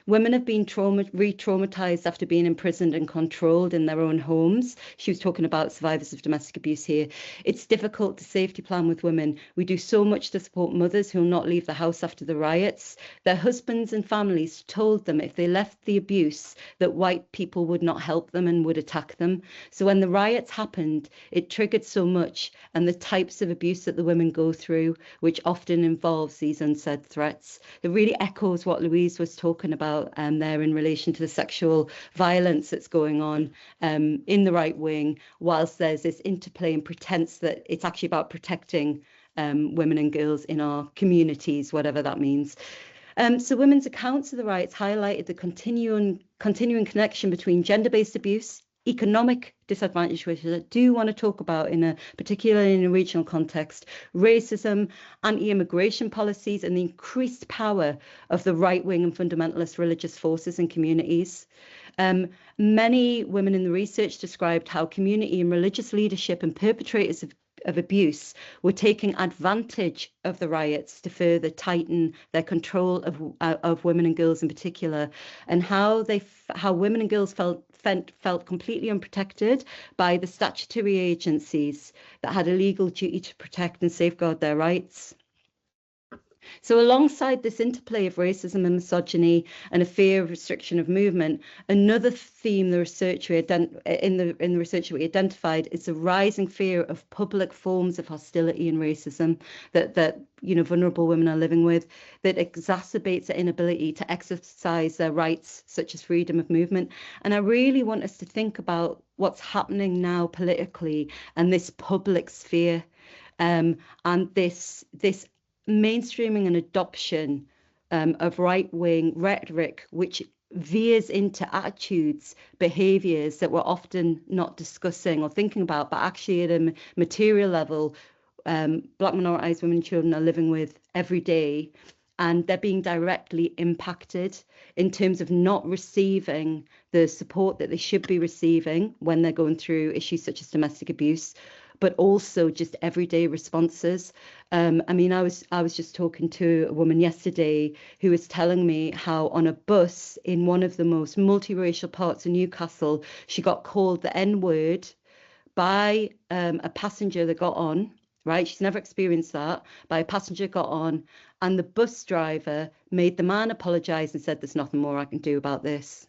women have been re-traumatised after being imprisoned and controlled in their own homes. She was talking about survivors of domestic abuse here. It's difficult to safety plan with women. We do so much to support mothers who will not leave the house after the riots. Their husbands and families told them if they left the abuse that white people would not help them and would attack them. So when the riots happened, it triggered so much, and the types of abuse that the women go through, which often involves these unsaid threats. It really echoes what Louise was talking about there in relation to the sexual violence that's going on in the right wing, whilst there's this interplay and pretense that it's actually about protecting women and girls in our communities, whatever that means. So women's accounts of the riots highlighted the continuing connection between gender-based abuse, economic disadvantage, which I do want to talk about particularly in a regional context, racism, anti-immigration policies, and the increased power of the right-wing and fundamentalist religious forces in communities. Many women in the research described how community and religious leadership and perpetrators of abuse were taking advantage of the riots to further tighten their control of women and girls in particular, and how women and girls felt completely unprotected by the statutory agencies that had a legal duty to protect and safeguard their rights. So alongside this interplay of racism and misogyny and a fear of restriction of movement, another theme in the research we identified is the rising fear of public forms of hostility and racism that vulnerable women are living with, that exacerbates their inability to exercise their rights, such as freedom of movement. And I really want us to think about what's happening now politically and this public sphere, and this mainstreaming and adoption of right-wing rhetoric, which veers into attitudes, behaviours that we're often not discussing or thinking about, but actually at a material level, Black minoritized women and children are living with every day, and they're being directly impacted in terms of not receiving the support that they should be receiving when they're going through issues such as domestic abuse, but also just everyday responses. I was just talking to a woman yesterday who was telling me how on a bus in one of the most multiracial parts of Newcastle, she got called the N-word by a passenger that got on, right? She's never experienced that, by a passenger got on, and the bus driver made the man apologise and said, "There's nothing more I can do about this."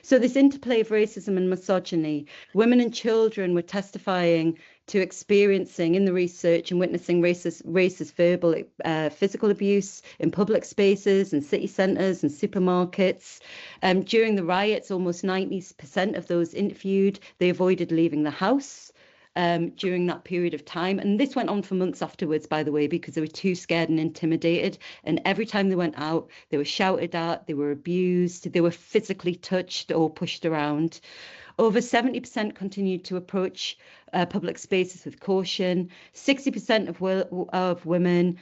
So this interplay of racism and misogyny, women and children were testifying to experiencing in the research and witnessing racist verbal, physical abuse in public spaces and city centres and supermarkets. During the riots, almost 90% of those interviewed, they avoided leaving the house during that period of time. And this went on for months afterwards, by the way, because they were too scared and intimidated. And every time they went out, they were shouted at, they were abused, they were physically touched or pushed around. Over 70% continued to approach public spaces with caution. 60% of women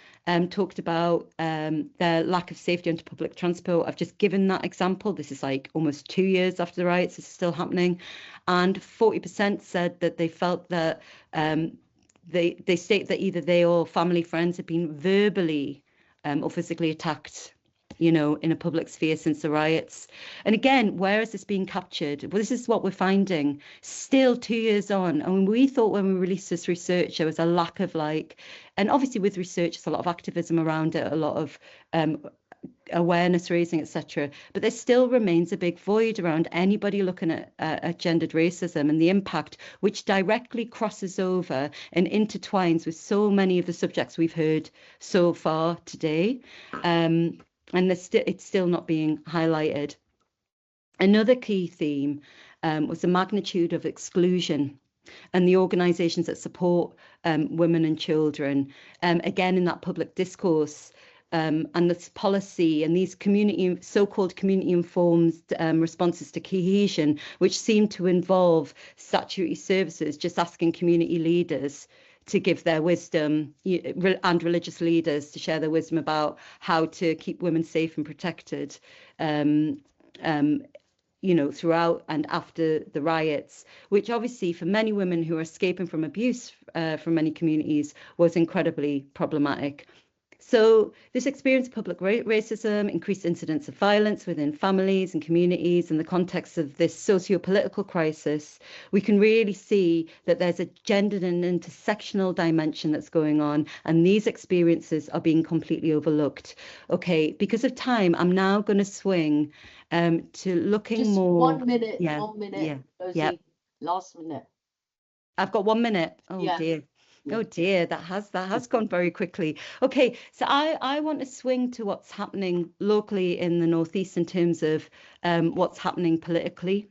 talked about their lack of safety onto public transport. I've just given that example. This is like almost 2 years after the riots. This is still happening. And 40% said that they felt that they state that either they or family friends have been verbally or physically attacked, you know, in a public sphere since the riots. And again, where is this being captured? Well, this is what we're finding still 2 years on. And we thought when we released this research, there was a lack of and obviously with research, there's a lot of activism around it, a lot of awareness raising, etc. But there still remains a big void around anybody looking at gendered racism and the impact which directly crosses over and intertwines with so many of the subjects we've heard so far today. And it's still not being highlighted. Another key theme was the magnitude of exclusion and the organisations that support women and children, again in that public discourse, and this policy and these so-called community-informed responses to cohesion, which seem to involve statutory services just asking community leaders to give their wisdom and religious leaders to share their wisdom about how to keep women safe and protected, you know, throughout and after the riots, which obviously for many women who are escaping from abuse from many communities was incredibly problematic. So this experience of public racism, increased incidents of violence within families and communities in the context of this socio-political crisis, we can really see that there's a gendered and intersectional dimension that's going on, and these experiences are being completely overlooked. Okay, because of time, I'm now going to swing to looking Just more. 1 minute, Yeah, 1 minute, yeah, Rosie, yeah. last minute. I've got 1 minute. Oh Yeah. dear. Yeah. Oh dear, that has gone very quickly. Okay, so I want to swing to what's happening locally in the Northeast in terms of what's happening politically.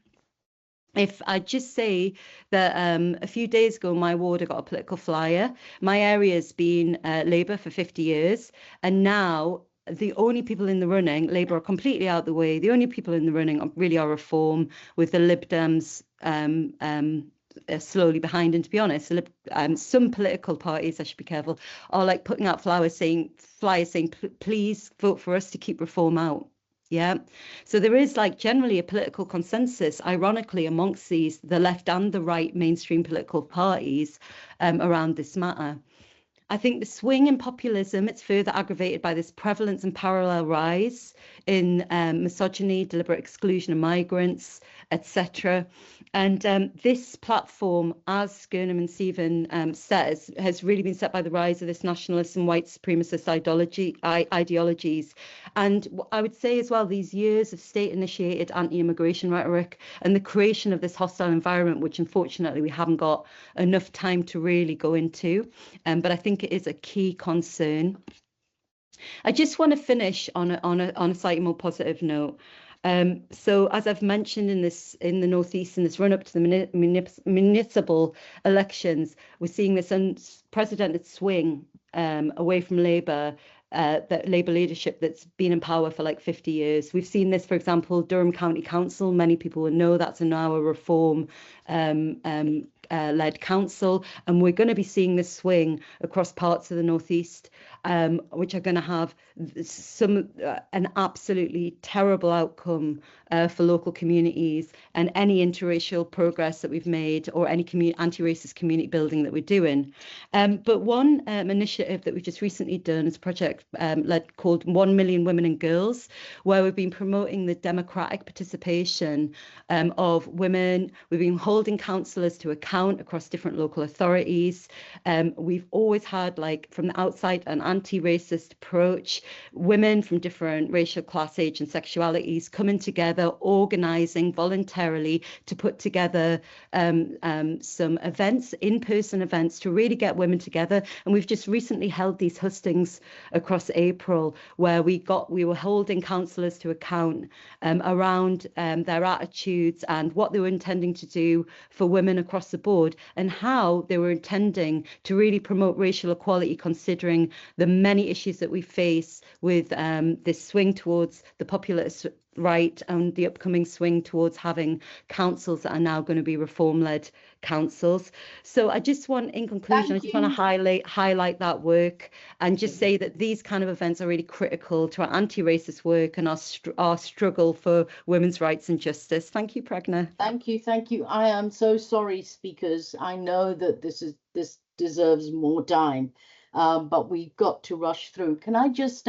If I just say that a few days ago, my ward got a political flyer. My area's been Labour for 50 years, and now the only people in the running, Labour are completely out the way. The only people in the running really are Reform, with the Lib Dems slowly behind. And to be honest, some political parties, I should be careful, are like putting out flyers saying please vote for us to keep Reform out. Yeah, so there is like generally a political consensus, ironically, amongst the left and the right mainstream political parties around this matter. I think the swing in populism, it's further aggravated by this prevalence and parallel rise in misogyny, deliberate exclusion of migrants, etc. And this platform, as Gurnam and Stephen says, has really been set by the rise of this nationalist and white supremacist ideologies. And I would say as well, these years of state-initiated anti-immigration rhetoric and the creation of this hostile environment, which unfortunately we haven't got enough time to really go into. But I think it is a key concern. I just want to finish on a slightly more positive note. So as I've mentioned in the Northeast, in this run up to the municipal elections, we're seeing this unprecedented swing away from Labour, that Labour leadership that's been in power for like 50 years. We've seen this, for example, Durham County Council. Many people will know that's now a Reform led council, and we're going to be seeing this swing across parts of the Northeast, which are going to have an absolutely terrible outcome for local communities and any interracial progress that we've made or any anti-racist community building that we're doing. But one initiative that we've just recently done is a project called 1 Million Women and Girls, where we've been promoting the democratic participation of women. We've been holding councillors to account account across different local authorities. We've always had, like, from the outside, an anti-racist approach, women from different racial, class, age and sexualities coming together, organising voluntarily to put together some events, in-person events, to really get women together. And we've just recently held these hustings across April, where we were holding councillors to account around their attitudes and what they were intending to do for women across the board, and how they were intending to really promote racial equality, considering the many issues that we face with this swing towards the populist right and the upcoming swing towards having councils that are now going to be reform-led councils. So I just want, in conclusion, I just want to highlight that work and just say that these kind of events are really critical to our anti-racist work and our struggle for women's rights and justice. Thank you, Pragna. Thank you. I am so sorry, speakers. I know that this deserves more time, but we've got to rush through. Can I just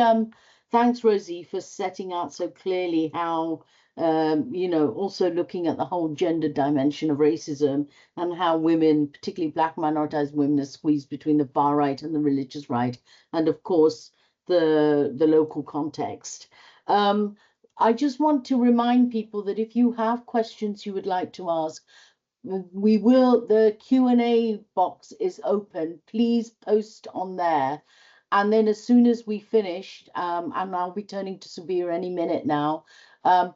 thanks, Rosie, for setting out so clearly how, also looking at the whole gender dimension of racism and how women, particularly Black minoritized women, are squeezed between the far right and the religious right, and of course, the local context. I just want to remind people that if you have questions you would like to ask, the Q&A box is open. Please post on there. And then as soon as we finish, and I'll be turning to Subir any minute now,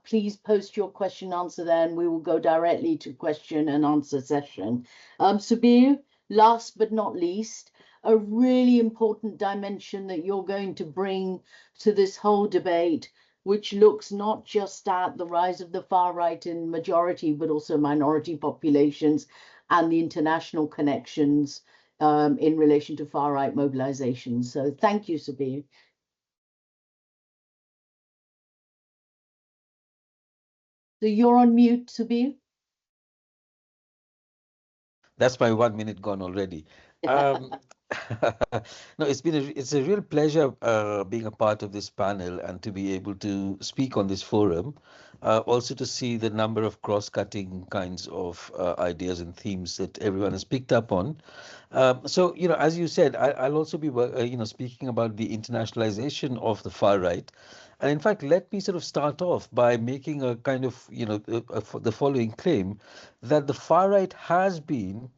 please post your question answer there, and we will go directly to question and answer session. Subir, last but not least, a really important dimension that you're going to bring to this whole debate, which looks not just at the rise of the far right in majority, but also minority populations and the international connections in relation to far right mobilization. So thank you, Subir. So you're on mute, Subir. That's my 1 minute gone already. No, it's a real pleasure being a part of this panel and to be able to speak on this forum. Also to see the number of cross-cutting kinds of ideas and themes that everyone has picked up on. So, as you said, I'll also be, speaking about the internationalization of the far right. And in fact, let me sort of start off by making a kind of, the following claim, that the far right has been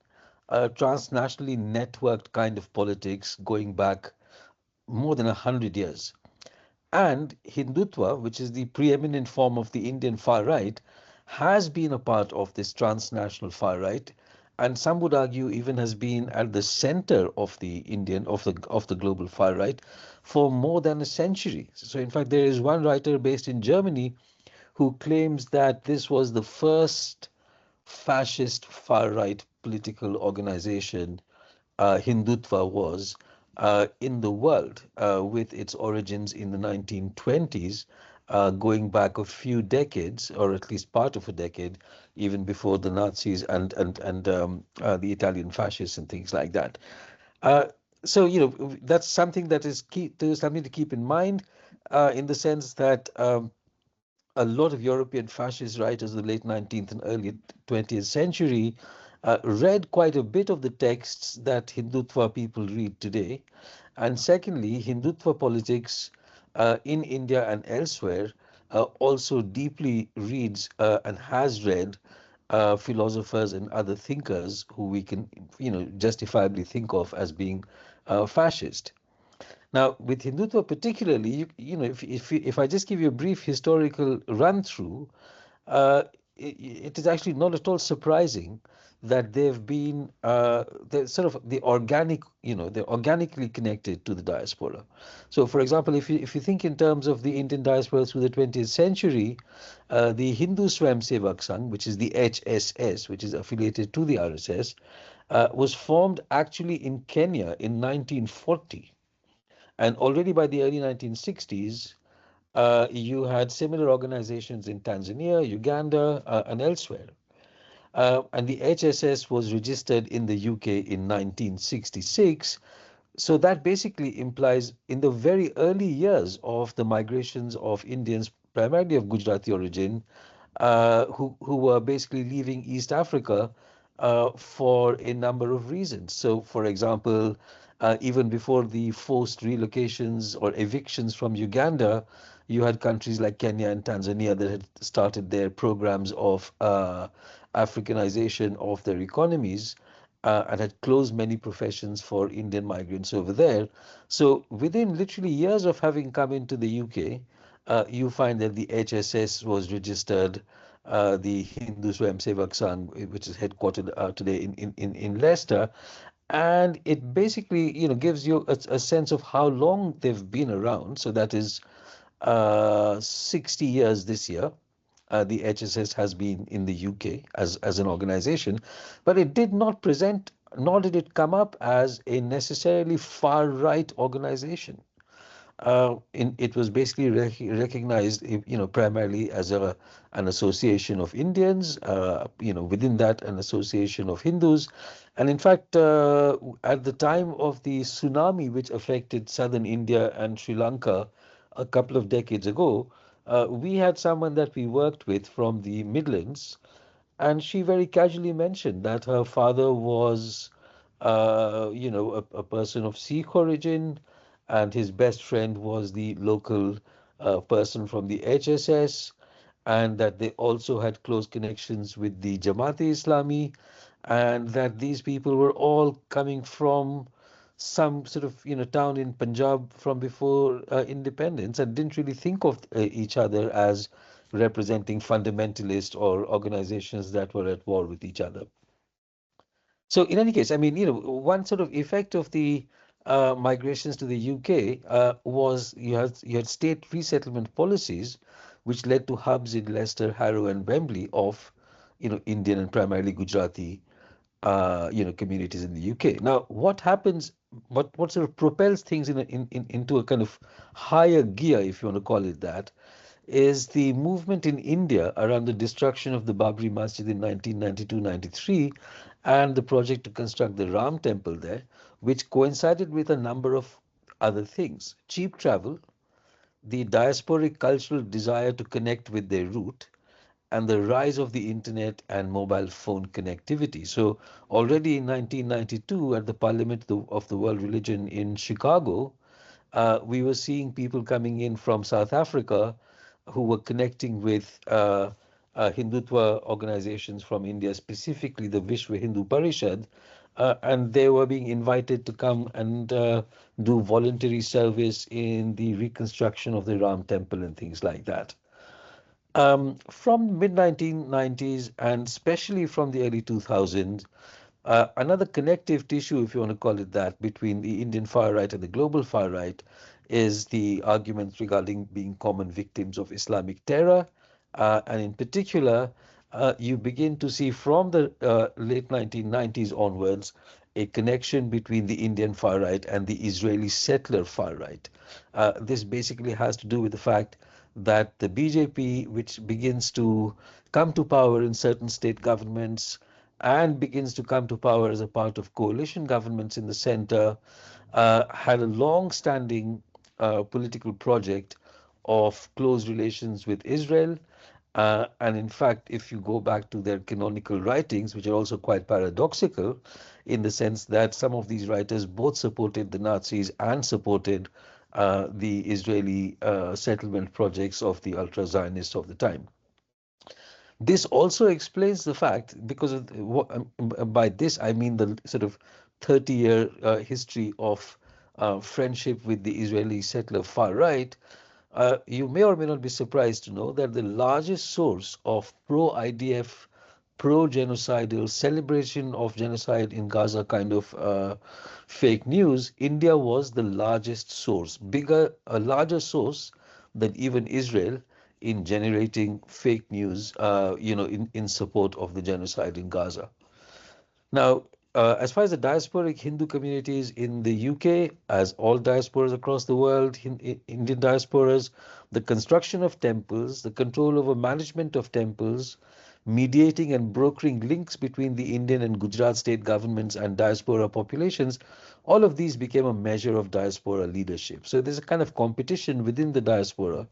a transnationally networked kind of politics going back more than 100 years. And Hindutva, which is the preeminent form of the Indian far right, has been a part of this transnational far right, and some would argue even has been at the center of the global far right for more than a century. So in fact, there is one writer based in Germany who claims that this was the first fascist far right political organization, Hindutva was, in the world, with its origins in the 1920s, going back a few decades, or at least part of a decade, even before the Nazis and the Italian fascists and things like that. So that's something that is something to keep in mind, in the sense that a lot of European fascist writers of the late 19th and early 20th century read quite a bit of the texts that Hindutva people read today. And secondly, Hindutva politics in India and elsewhere also deeply reads and has read philosophers and other thinkers who we can, justifiably think of as being fascist. Now, with Hindutva particularly, if I just give you a brief historical run through, it is actually not at all surprising that they've been they're organically connected to the diaspora. So, for example, if you think in terms of the Indian diaspora through the 20th century, the Hindu Swayamsevak Sangh, which is the HSS, which is affiliated to the RSS, was formed actually in Kenya in 1940. And already by the early 1960s, you had similar organizations in Tanzania, Uganda, and elsewhere. And the HSS was registered in the UK in 1966. So that basically implies in the very early years of the migrations of Indians, primarily of Gujarati origin, who were basically leaving East Africa for a number of reasons. So, for example, even before the forced relocations or evictions from Uganda, you had countries like Kenya and Tanzania that had started their programs of Africanization of their economies and had closed many professions for Indian migrants over there. So within literally years of having come into the UK, you find that the HSS was registered, the Hindu Swayamsevak Sangh, which is headquartered today in Leicester, and it basically, gives you a sense of how long they've been around. So that is 60 years this year. The HSS has been in the UK as an organization, but it did not present, nor did it come up as a necessarily far-right organization. It was basically recognized, primarily as an association of Indians, within that an association of Hindus. And in fact, at the time of the tsunami which affected southern India and Sri Lanka a couple of decades ago, we had someone that we worked with from the Midlands, and she very casually mentioned that her father was, a person of Sikh origin, and his best friend was the local person from the HSS, and that they also had close connections with the Jamaat-e-Islami, and that these people were all coming from some sort of town in Punjab from before independence, and didn't really think of each other as representing fundamentalist or organizations that were at war with each other. So in any case, I mean, one sort of effect of the migrations to the UK was you had state resettlement policies, which led to hubs in Leicester, Harrow, and Wembley of, Indian and primarily Gujarati, communities in the UK. Now, what happens? What sort of propels things into a kind of higher gear, if you want to call it that, is the movement in India around the destruction of the Babri Masjid in 1992-93 and the project to construct the Ram temple there, which coincided with a number of other things: cheap travel, the diasporic cultural desire to connect with their root, and the rise of the internet and mobile phone connectivity. So already in 1992 at the Parliament of the World Religion in Chicago, we were seeing people coming in from South Africa who were connecting with Hindutva organizations from India, specifically the Vishwa Hindu Parishad, and they were being invited to come and do voluntary service in the reconstruction of the Ram temple and things like that. From mid-1990s and especially from the early 2000s, another connective tissue, if you want to call it that, between the Indian far right and the global far right is the arguments regarding being common victims of Islamic terror. And in particular, you begin to see from the late 1990s onwards a connection between the Indian far right and the Israeli settler far right. This basically has to do with the fact that the BJP, which begins to come to power in certain state governments and begins to come to power as a part of coalition governments in the center, had a long-standing political project of close relations with Israel. And in fact, if you go back to their canonical writings, which are also quite paradoxical, in the sense that some of these writers both supported the Nazis and supported the Israeli settlement projects of the ultra-Zionists of the time. This also explains the fact, because of by this I mean the sort of 30-year history of friendship with the Israeli settler far right. You may or may not be surprised to know that the largest source of pro-IDF, pro-genocidal celebration of genocide in Gaza kind of fake news, India was the largest source, a larger source than even Israel in generating fake news, in support of the genocide in Gaza. Now, as far as the diasporic Hindu communities in the UK, as all diasporas across the world, Indian diasporas, the construction of temples, the control over management of temples, mediating and brokering links between the Indian and Gujarat state governments and diaspora populations, all of these became a measure of diaspora leadership. So there's a kind of competition within the diaspora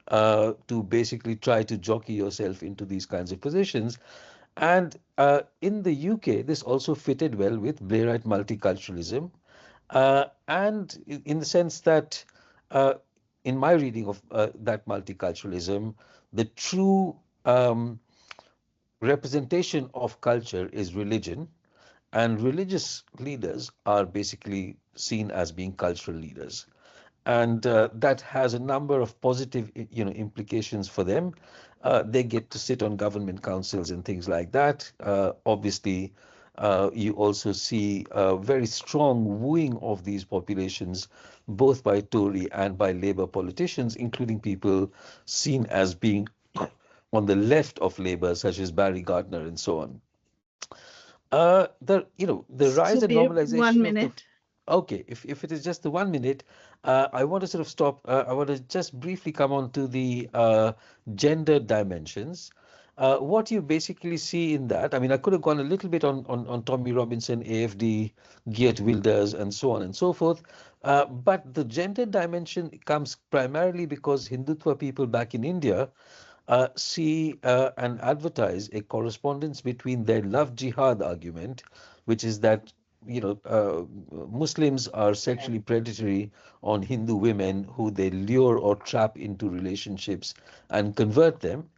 to basically try to jockey yourself into these kinds of positions. And in the UK, this also fitted well with Blairite multiculturalism, and in the sense that, in my reading of that multiculturalism, the true representation of culture is religion, and religious leaders are basically seen as being cultural leaders. And that has a number of positive, implications for them. They get to sit on government councils and things like that. Obviously, you also see a very strong wooing of these populations, both by Tory and by Labour politicians, including people seen as being on the left of Labour, such as Barry Gardner and so on. The rise and Subir, 1 normalization of the minute. Okay, if it is just the 1 minute, I want to sort of stop. I want to just briefly come on to the gender dimensions. What you basically see in that, I mean, I could have gone a little bit on Tommy Robinson, AFD, Geert Wilders, and so on and so forth. But the gender dimension comes primarily because Hindutva people back in India see and advertise a correspondence between their love jihad argument, which is that Muslims are sexually predatory on Hindu women who they lure or trap into relationships and convert them,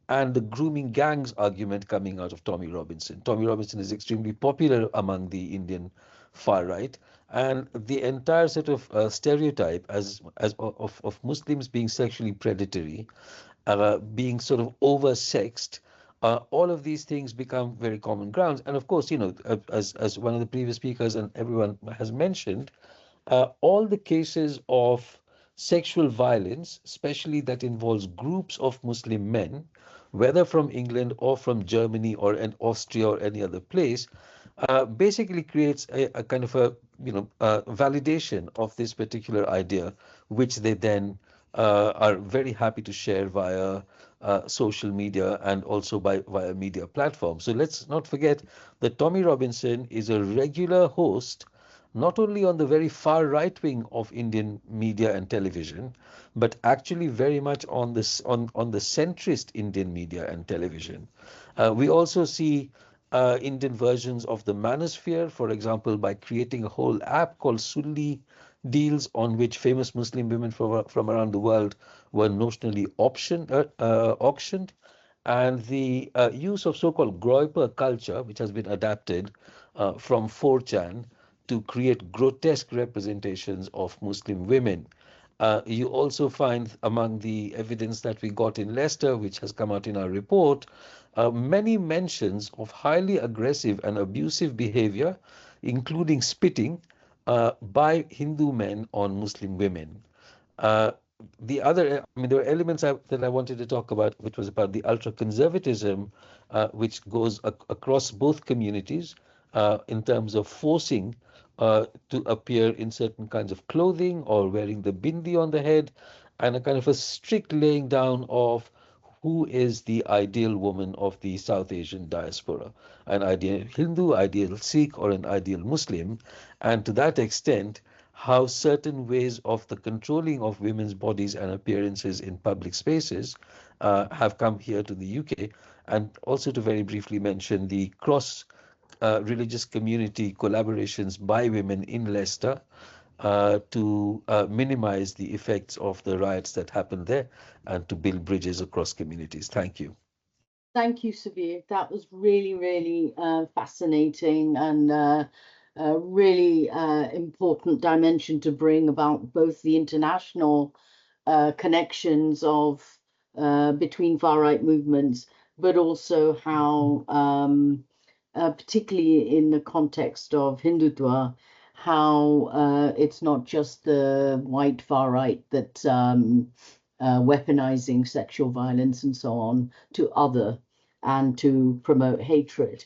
and the grooming gangs argument coming out of Tommy Robinson. Tommy Robinson is extremely popular among the Indian far right, and the entire sort of stereotype of Muslims being sexually predatory, being sort of oversexed, all of these things become very common grounds. And of course, as one of the previous speakers and everyone has mentioned, all the cases of sexual violence, especially that involves groups of Muslim men, whether from England or from Germany or in Austria or any other place, basically creates a kind of a validation of this particular idea, which they then are very happy to share via social media and also via media platforms. So let's not forget that Tommy Robinson is a regular host, not only on the very far right wing of Indian media and television, but actually very much on this on the centrist Indian media and television. We also see Indian versions of the manosphere, for example, by creating a whole app called Sulli Deals, on which famous Muslim women from around the world were notionally auctioned. And the use of so-called Groiper culture, which has been adapted from 4chan to create grotesque representations of Muslim women. You also find among the evidence that we got in Leicester, which has come out in our report, many mentions of highly aggressive and abusive behavior, including spitting, by Hindu men on Muslim women. There were elements that I wanted to talk about, which was about the ultra-conservatism, which goes across both communities in terms of forcing to appear in certain kinds of clothing or wearing the bindi on the head, and a kind of a strict laying down of who is the ideal woman of the South Asian diaspora, an ideal Hindu, ideal Sikh, or an ideal Muslim. And to that extent, how certain ways of the controlling of women's bodies and appearances in public spaces have come here to the UK. And also to very briefly mention the cross religious community collaborations by women in Leicester to minimize the effects of the riots that happened there and to build bridges across communities. Thank you. Thank you, Subir. That was really, really fascinating and a really important dimension to bring about both the international connections of between far-right movements, but also how, particularly in the context of Hindutva, how it's not just the white far-right that weaponizing sexual violence and so on to other and to promote hatred.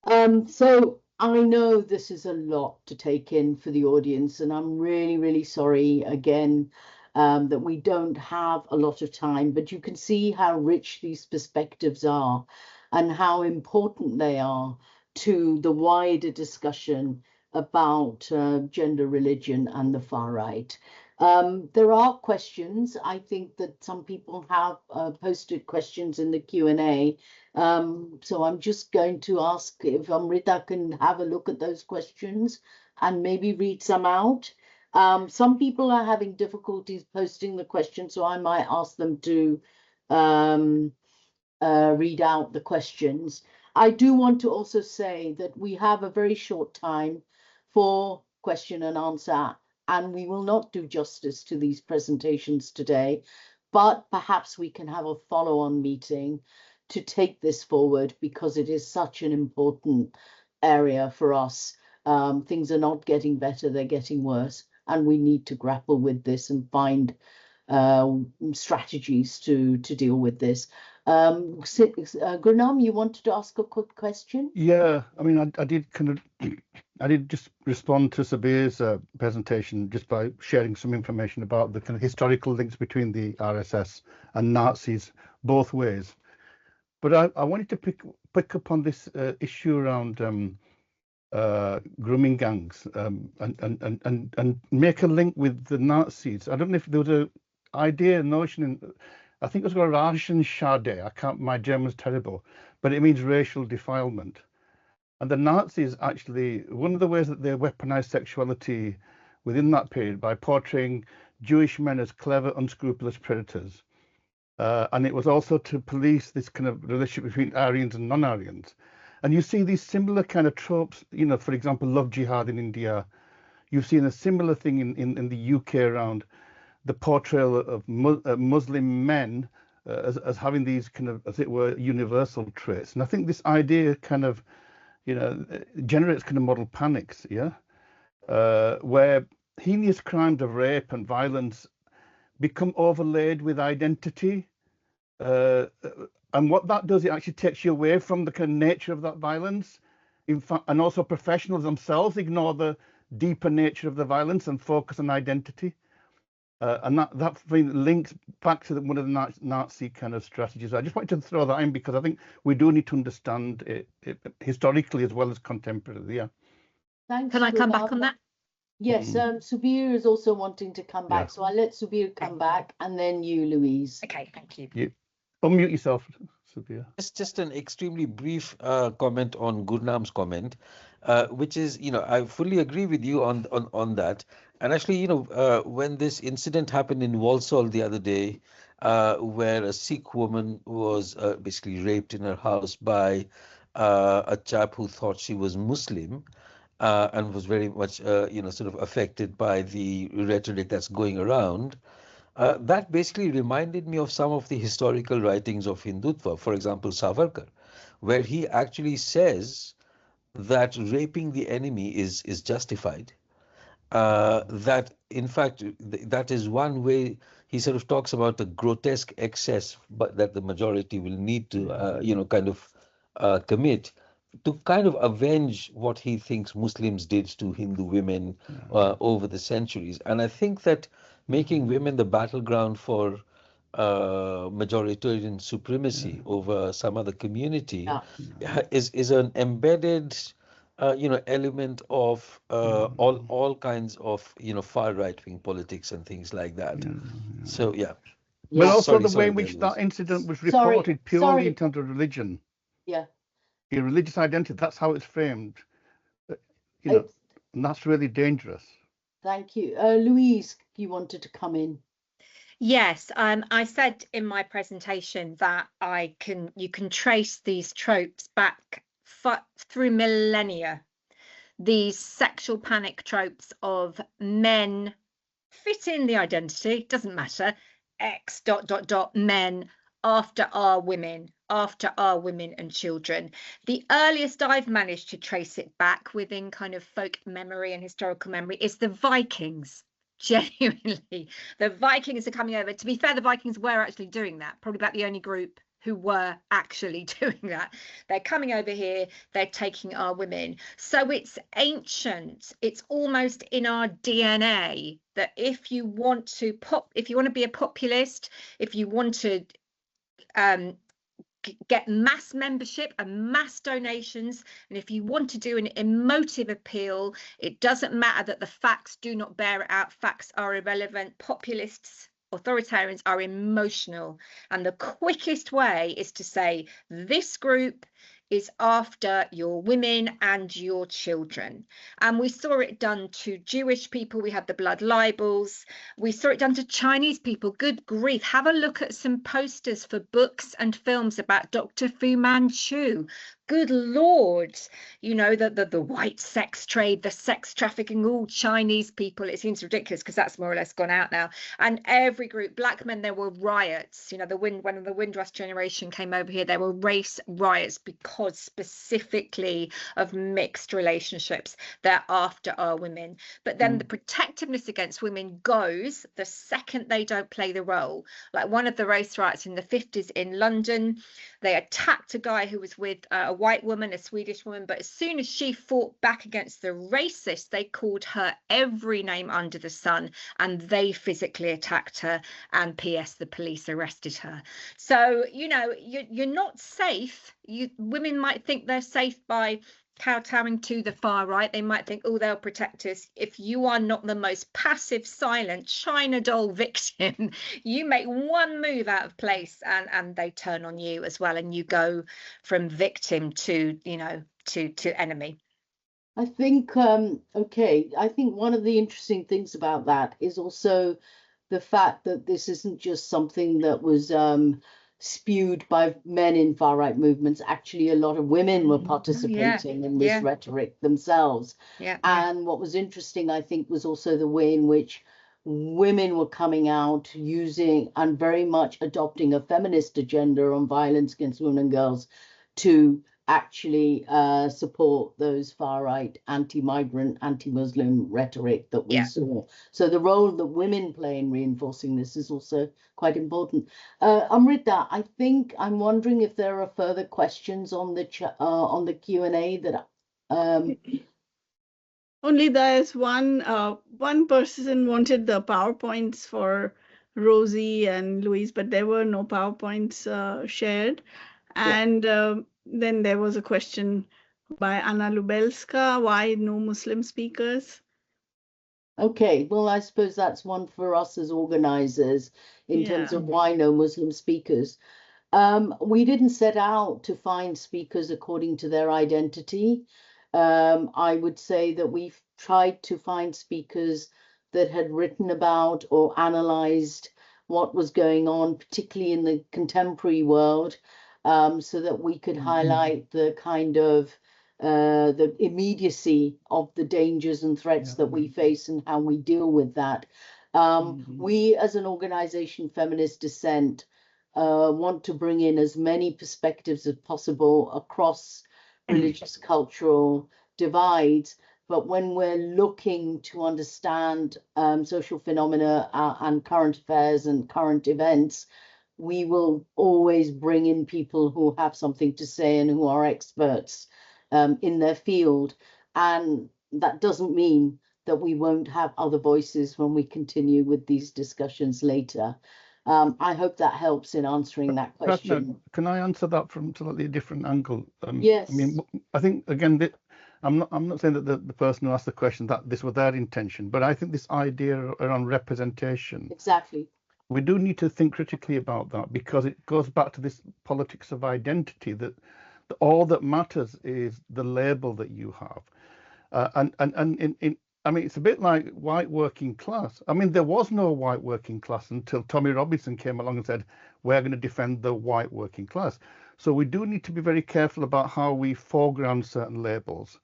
So I know this is a lot to take in for the audience, and I'm really, really sorry again that we don't have a lot of time, but you can see how rich these perspectives are and how important they are to the wider discussion about gender, religion, and the far right. There are questions. I think that some people have posted questions in the Q&A. So I'm just going to ask if Amrita can have a look at those questions and maybe read some out. Some people are having difficulties posting the questions, so I might ask them to read out the questions. I do want to also say that we have a very short time for question and answer, and we will not do justice to these presentations today, but perhaps we can have a follow-on meeting to take this forward, because it is such an important area for us. Things are not getting better, they're getting worse, and we need to grapple with this and find strategies to deal with this. Gurnam, you wanted to ask a quick question? Yeah, I mean, I did I did just respond to Subir's presentation just by sharing some information about the kind of historical links between the RSS and Nazis both ways. But I wanted to pick up on this issue around grooming gangs and make a link with the Nazis. I don't know if there was a idea, notion I think it was called Rassenschade. My German's terrible, but it means racial defilement. And the Nazis actually, one of the ways that they weaponized sexuality within that period by portraying Jewish men as clever, unscrupulous predators. And it was also to police this kind of relationship between Aryans and non-Aryans. And you see these similar kind of tropes, you know, for example, love jihad in India. You've seen a similar thing in the UK around the portrayal of Muslim men as having these kind of, as it were, universal traits. And I think this idea kind of, you know, generates kind of model panics, yeah, where heinous crimes of rape and violence become overlaid with identity. And what that does, it actually takes you away from the kind of nature of that violence. In fact, and also professionals themselves ignore the deeper nature of the violence and focus on identity. And that links back to one of the Nazi kind of strategies. I just wanted to throw that in because I think we do need to understand it historically as well as contemporarily. Yeah. Thanks. Can I come back on that? Yes, Subir is also wanting to come back, so I'll let Subir come back, and then you, Louise. Okay, thank you. Unmute yourself, Subir. Just an extremely brief comment on Gurnam's comment, which is, you know, I fully agree with you on that. And actually, you know, when this incident happened in Walsall the other day, where a Sikh woman was basically raped in her house by a chap who thought she was Muslim, and was very much, you know, sort of affected by the rhetoric that's going around. That basically reminded me of some of the historical writings of Hindutva, for example, Savarkar, where he actually says that raping the enemy is justified. That, in fact, that is one way he sort of talks about the grotesque excess, but that the majority will need to, you know, kind of commit to kind of avenge what he thinks Muslims did to Hindu women over the centuries. And I think that making women the battleground for majoritarian supremacy over some other community is an embedded, you know, element of all kinds of, you know, far right-wing politics and things like that. So yeah. But also the way in which that incident was reported purely in terms of religion. Yeah. Your religious identity, that's how it's framed. You know, and that's really dangerous. Thank you. Louise, you wanted to come in. Yes, I said in my presentation that you can trace these tropes back through millennia. These sexual panic tropes of men fit in the identity, doesn't matter, X ... men after our women and children. The earliest I've managed to trace it back within kind of folk memory and historical memory is the Vikings. Genuinely, the Vikings are coming over. To be fair, the Vikings were actually doing that, probably about the only group who were actually doing that. They're coming over here, they're taking our women. So it's ancient, it's almost in our DNA that if you want to be a populist, if you want to get mass membership and mass donations. And if you want to do an emotive appeal, it doesn't matter that the facts do not bear it out. Facts are irrelevant. Populists, authoritarians are emotional. And the quickest way is to say, this group is after your women and your children. And we saw it done to Jewish people. We had the blood libels. We saw it done to Chinese people. Good grief. Have a look at some posters for books and films about Dr. Fu Manchu. Good Lord, you know, the white sex trade, the sex trafficking, all Chinese people. It seems ridiculous because that's more or less gone out now. And every group, black men, there were riots. You know, when the Windrush generation came over here, there were race riots because specifically of mixed relationships. They're after our women. But then the protectiveness against women goes the second they don't play the role. Like one of the race riots in the 50s in London, they attacked a guy who was with a white woman, a Swedish woman, but as soon as she fought back against the racists, they called her every name under the sun and they physically attacked her, and PS, the police arrested her. So, you know, you're not safe. Women might think they're safe by kowtowing to the far right. They might think, oh, they'll protect us. If you are not the most passive, silent China doll victim, you make one move out of place and they turn on you as well, and you go from victim to, you know, to enemy. I think I think one of the interesting things about that is also the fact that this isn't just something that was spewed by men in far right movements. Actually, a lot of women were participating in this rhetoric themselves. And what was interesting, I think, was also the way in which women were coming out using and very much adopting a feminist agenda on violence against women and girls to actually support those far right anti-migrant, anti-Muslim rhetoric that we saw. So the role that women play in reinforcing this is also quite important. Amrita, I'm wondering if there are further questions on the Q&A that only there's one person wanted the PowerPoints for Rosie and Louise, but there were no PowerPoints shared. And then there was a question by Anna Lubelska, why no Muslim speakers? Okay, well, I suppose that's one for us as organizers in terms of why no Muslim speakers. We didn't set out to find speakers according to their identity. I would say that we've tried to find speakers that had written about or analyzed what was going on, particularly in the contemporary world, so that we could highlight the kind of the immediacy of the dangers and threats that we face and how we deal with that. We, as an organization, Feminist Dissent, want to bring in as many perspectives as possible across religious, cultural divides. But when we're looking to understand social phenomena and current affairs and current events, we will always bring in people who have something to say and who are experts in their field. And that doesn't mean that we won't have other voices when we continue with these discussions later. I hope that helps in answering that question. Pragna, can I answer that from a slightly different angle? Yes. I mean, I think, again, I'm not saying that the person who asked the question, that this was their intention, but I think this idea around representation. Exactly. We do need to think critically about that, because it goes back to this politics of identity, that all that matters is the label that you have. I mean, it's a bit like white working class. I mean, there was no white working class until Tommy Robinson came along and said, we're going to defend the white working class. So we do need to be very careful about how we foreground certain labels,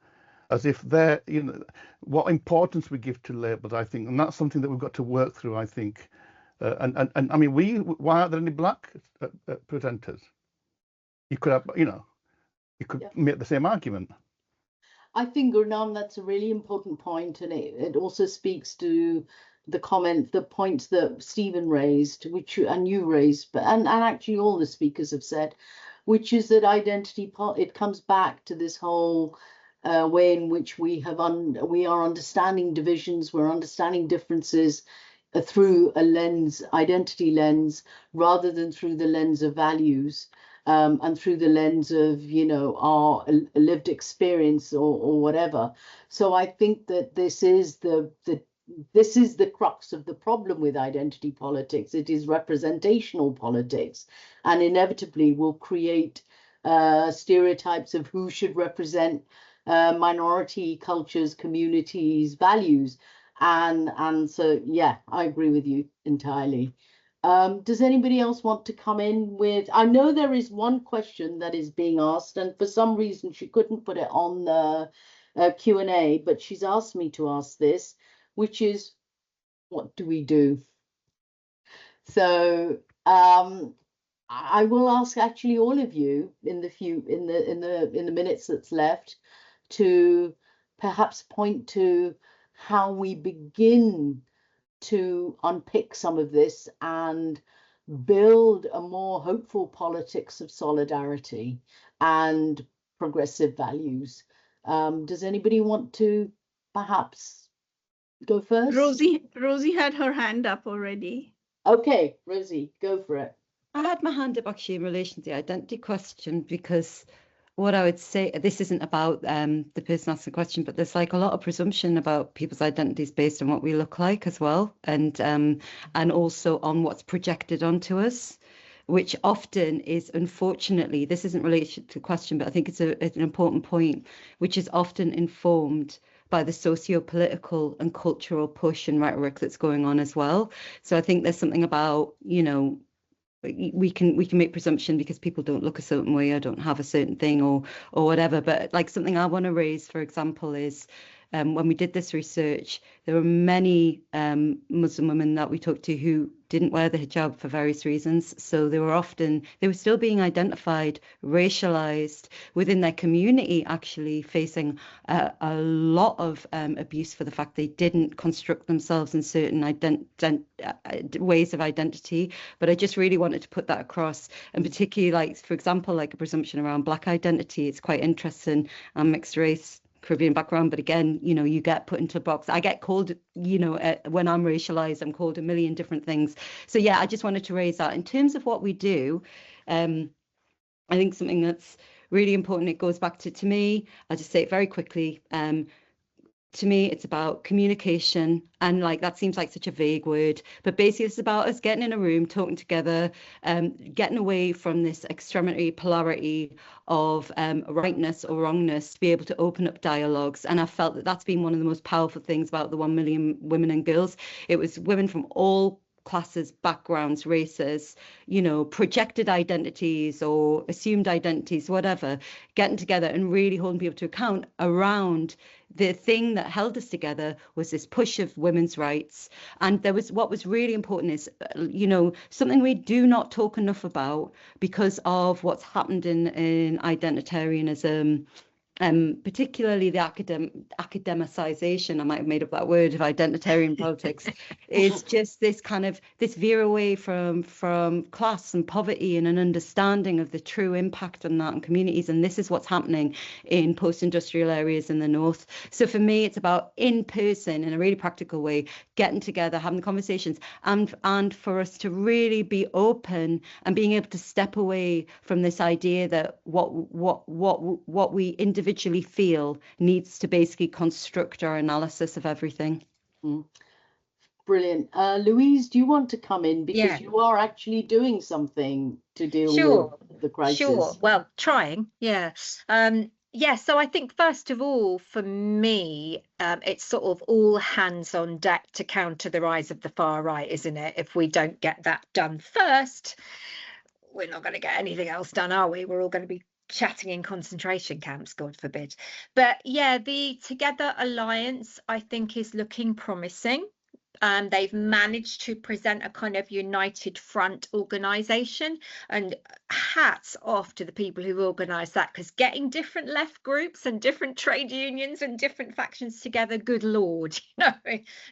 as if they're, you know, what importance we give to labels, I think. And that's something that we've got to work through, I think. And I mean, why aren't there any black presenters? You could have, you know, you could make the same argument. I think, Gurnam, that's a really important point, and it also speaks to the points that Stephen raised, and you raised, and actually all the speakers have said, which is that identity. It comes back to this whole way in which we are understanding divisions, we're understanding differences through a identity lens, rather than through the lens of values. and through the lens of, you know, our lived experience or whatever. So I think that this is the crux of the problem with identity politics. It is representational politics, and inevitably will create stereotypes of who should represent minority cultures, communities, values. And so, yeah, I agree with you entirely. Does anybody else want to come in with, I know there is one question that is being asked, and for some reason she couldn't put it on the Q&A, but she's asked me to ask this, which is, what do we do? So I will ask actually all of you in the minutes that's left to perhaps point to how we begin to unpick some of this and build a more hopeful politics of solidarity and progressive values. Does anybody want to perhaps go first? Rosie had her hand up already. Okay, Rosie, go for it. I had my hand up actually in relation to the identity question, because what I would say, this isn't about the person asking the question, but there's like a lot of presumption about people's identities based on what we look like as well, and also on what's projected onto us, which often is, unfortunately, this isn't related to the question, but I think it's an important point, which is often informed by the socio-political and cultural push and rhetoric that's going on as well. So I think there's something about, you know, we can make presumption because people don't look a certain way or don't have a certain thing or whatever. But like something I want to raise, for example, is when we did this research, there were many Muslim women that we talked to who didn't wear the hijab for various reasons. So they were still being identified, racialized within their community, actually facing a lot of abuse for the fact they didn't construct themselves in certain ways of identity. But I just really wanted to put that across, and particularly, like, for example, like a presumption around Black identity. It's quite interesting. I'm mixed race, Caribbean background, but again, you know, you get put into a box. I get called, you know, when I'm racialized, I'm called a million different things. So yeah, I just wanted to raise that. In terms of what we do, I think something that's really important, it goes back to me, I'll just say it very quickly. To me, it's about communication, and like that seems like such a vague word, but basically it's about us getting in a room, talking together, getting away from this extremity polarity of rightness or wrongness, to be able to open up dialogues. And I felt that that's been one of the most powerful things about the 1 million women and girls. It was women from all classes, backgrounds, races, you know, projected identities or assumed identities, whatever, getting together and really holding people to account around the thing that held us together was this push of women's rights. And there was, what was really important is, you know, something we do not talk enough about because of what's happened in identitarianism, particularly the academicization, I might have made up that word, of identitarian politics, is just this kind of this veer away from class and poverty and an understanding of the true impact on that in communities. And this is what's happening in post-industrial areas in the north. So for me, it's about in person, in a really practical way, getting together, having the conversations, and for us to really be open and being able to step away from this idea that what we individually feel needs to basically construct our analysis of everything. Brilliant. Louise, do you want to come in, because you are actually doing something to deal with the crisis? Sure. Well, trying. Yeah. So I think first of all, for me, it's sort of all hands on deck to counter the rise of the far right, isn't it? If we don't get that done first, we're not going to get anything else done, are we? We're all going to be chatting in concentration camps, God forbid. But yeah, the Together Alliance, I think, is looking promising. They've managed to present a kind of united front organisation, and hats off to the people who organised that, because getting different left groups and different trade unions and different factions together, good Lord, you know,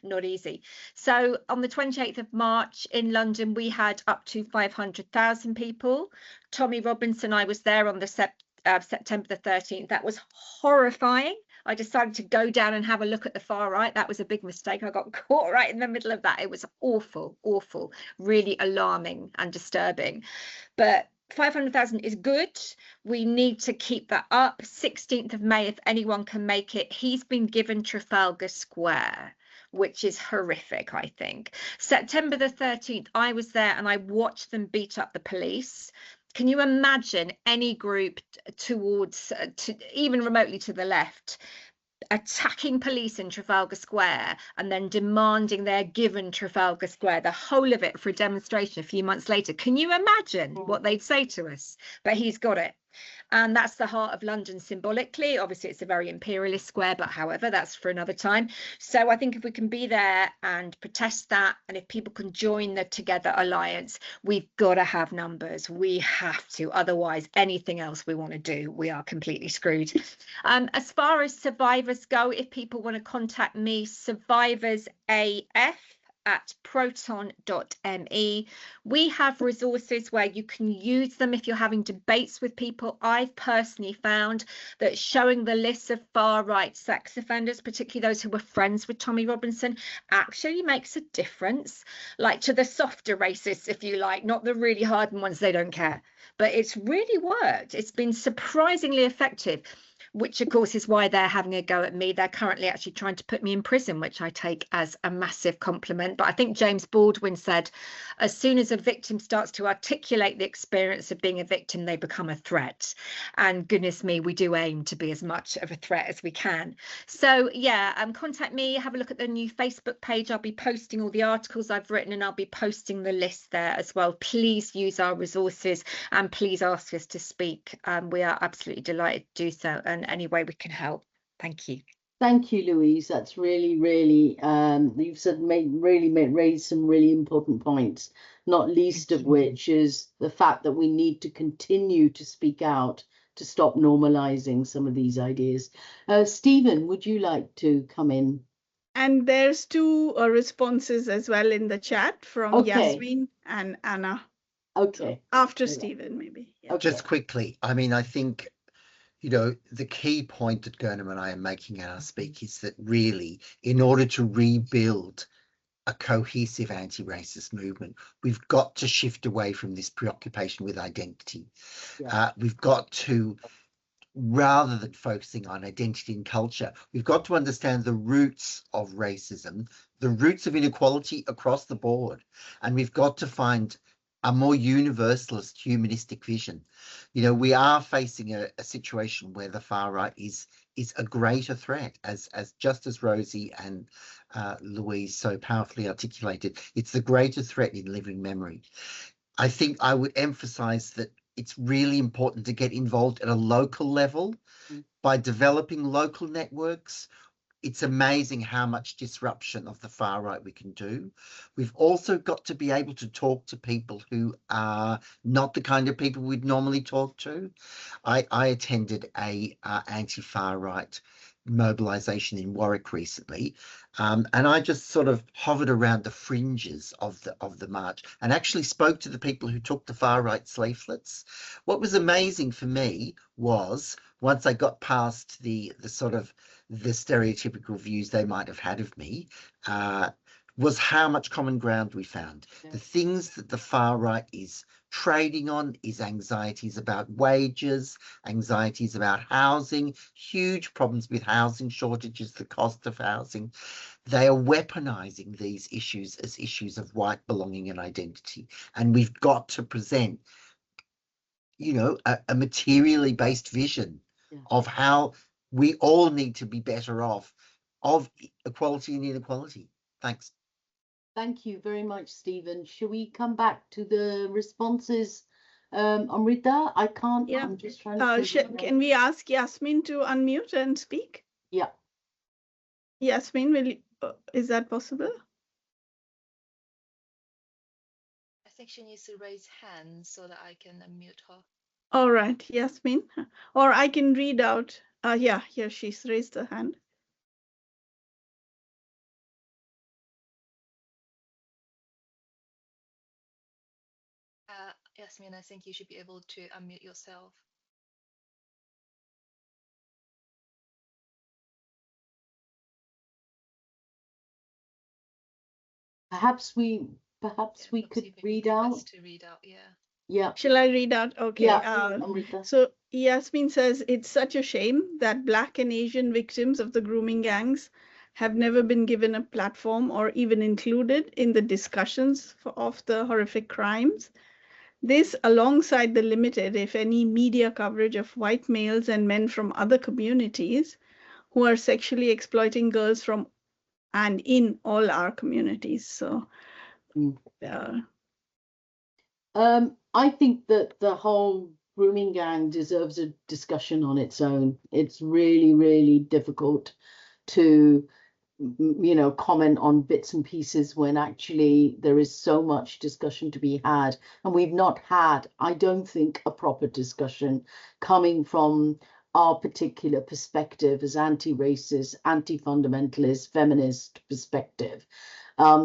not easy. So on the 28th of March in London, we had up to 500,000 people. Tommy Robinson, I was there on the September the 13th. That was horrifying. I decided to go down and have a look at the far right. That was a big mistake. I got caught right in the middle of that. It was awful, really alarming and disturbing. But 500,000 is good. We need to keep that up. 16th of May, if anyone can make it. He's been given Trafalgar Square, which is horrific, I think. September the 13th, I was there and I watched them beat up the police. Can you imagine any group towards, even remotely to the left, attacking police in Trafalgar Square and then demanding they're given Trafalgar Square, the whole of it, for a demonstration a few months later? Can you imagine what they'd say to us? But he's got it. And that's the heart of London symbolically. Obviously, it's a very imperialist square, but however, that's for another time. So I think if we can be there and protest that, and if people can join the Together Alliance, we've got to have numbers. We have to. Otherwise, anything else we want to do, we are completely screwed. As far as survivors go, if people want to contact me, survivorsaf@proton.me. We have resources where you can use them if you're having debates with people. I've personally found that showing the lists of far-right sex offenders, particularly those who were friends with Tommy Robinson, actually makes a difference. Like, to the softer racists, if you like, not the really hardened ones, they don't care. But it's really worked. It's been surprisingly effective, which of course is why they're having a go at me. They're currently actually trying to put me in prison, which I take as a massive compliment. But I think James Baldwin said, as soon as a victim starts to articulate the experience of being a victim, they become a threat. And goodness me, we do aim to be as much of a threat as we can. So yeah, contact me, have a look at the new Facebook page. I'll be posting all the articles I've written, and I'll be posting the list there as well. Please use our resources and please ask us to speak. We are absolutely delighted to do so, and any way we can help. Thank you. Thank you, Louise. That's really, really, you've said, raised some really important points, not least of which is the fact that we need to continue to speak out to stop normalizing some of these ideas. Stephen, would you like to come in? And there's two responses as well in the chat from Okay. Yasmin and Anna. Okay. After Stephen, maybe. Yeah. Okay. Just quickly, I mean, I think, you know, the key point that Gurnam and I are making in our speak is that really, in order to rebuild a cohesive anti-racist movement, we've got to shift away from this preoccupation with identity. Yeah. We've got to, rather than focusing on identity and culture, we've got to understand the roots of racism, the roots of inequality across the board, and we've got to find a more universalist humanistic vision. You know, we are facing a situation where the far right is a greater threat, as just as Rosie and Louise so powerfully articulated. It's the greater threat in living memory. I think I would emphasize that it's really important to get involved at a local level by developing local networks. It's amazing how much disruption of the far right we can do. We've also got to be able to talk to people who are not the kind of people we'd normally talk to. I attended a anti-far right mobilization in Warwick recently, and I just sort of hovered around the fringes of the march and actually spoke to the people who took the far right leaflets. What was amazing for me was, once I got past the sort of the stereotypical views they might have had of me, was how much common ground we found. Yeah. The things that the far right is trading on is anxieties about wages, anxieties about housing, huge problems with housing shortages, the cost of housing. They are weaponizing these issues as issues of white belonging and identity. And we've got to present, you know, a materially based vision of how we all need to be better off, of equality and inequality. Thanks. Thank you very much, Stephen. Shall we come back to the responses? Amrita, I can't. Yeah. I'm just trying to. Can we ask Yasmin to unmute and speak? Yeah. Yasmin, will you, is that possible? I think she needs to raise hand so that I can unmute her. All right, Yasmin. Or I can read out. Yeah, here she's raised her hand. Yasmin, I think you should be able to unmute yourself. Perhaps we could read out. To read out, yeah. Yeah. Shall I read out? Okay. Yeah, Amrita. So Yasmin says, it's such a shame that Black and Asian victims of the grooming gangs have never been given a platform or even included in the discussions of the horrific crimes. This, alongside the limited, if any, media coverage of white males and men from other communities who are sexually exploiting girls from and in all our communities. So, I think that the whole grooming gang deserves a discussion on its own. It's really, really difficult to, comment on bits and pieces when actually there is so much discussion to be had. And we've not had, I don't think, a proper discussion coming from our particular perspective as anti-racist, anti-fundamentalist, feminist perspective.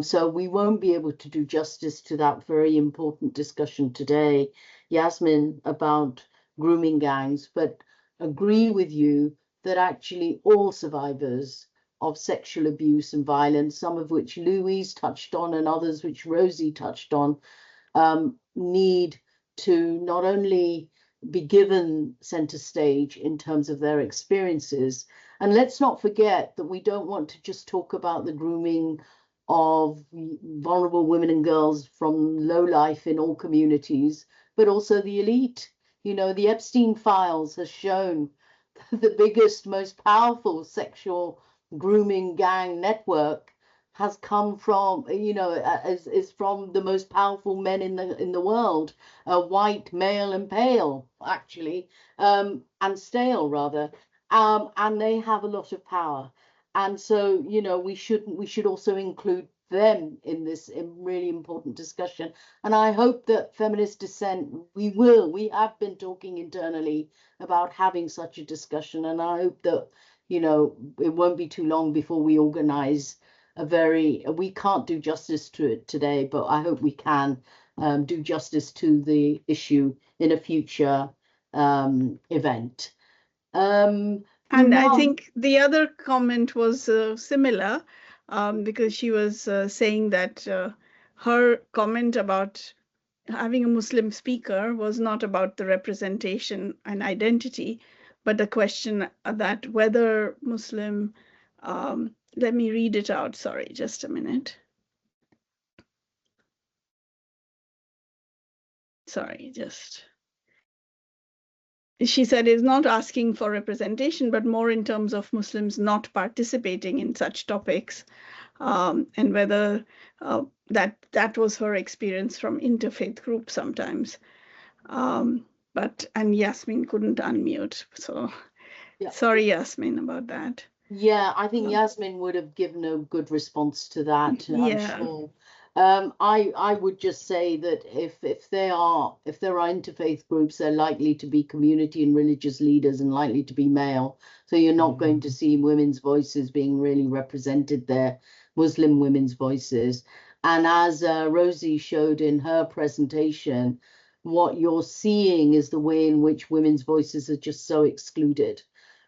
So we won't be able to do justice to that very important discussion today, Yasmin, about grooming gangs, but agree with you that actually all survivors of sexual abuse and violence, some of which Louise touched on and others which Rosie touched on, need to not only be given center stage in terms of their experiences. And let's not forget that we don't want to just talk about the grooming of vulnerable women and girls from low life in all communities, but also the elite. The Epstein files has shown the biggest, most powerful sexual grooming gang network has come from, is from the most powerful men in the world, white, male, and pale, actually, and stale rather, and they have a lot of power. And so, we should also include them in this really important discussion. And I hope that Feminist Dissent, we have been talking internally about having such a discussion. And I hope that, it won't be too long before we organize we can't do justice to it today, but I hope we can do justice to the issue in a future event. And I think the other comment was similar, because she was saying that her comment about having a Muslim speaker was not about the representation and identity, but the question that whether Muslim, let me read it out, sorry, just a minute. Sorry, she said is not asking for representation, but more in terms of Muslims not participating in such topics, and whether that was her experience from interfaith groups sometimes. And Yasmin couldn't unmute, so yeah. Sorry, Yasmin, about that. Yeah, I think Yasmin would have given a good response to that. I'm sure. I would just say that if there are interfaith groups, they're likely to be community and religious leaders and likely to be male. So you're not going to see women's voices being really represented there, Muslim women's voices. And as Rosie showed in her presentation, what you're seeing is the way in which women's voices are just so excluded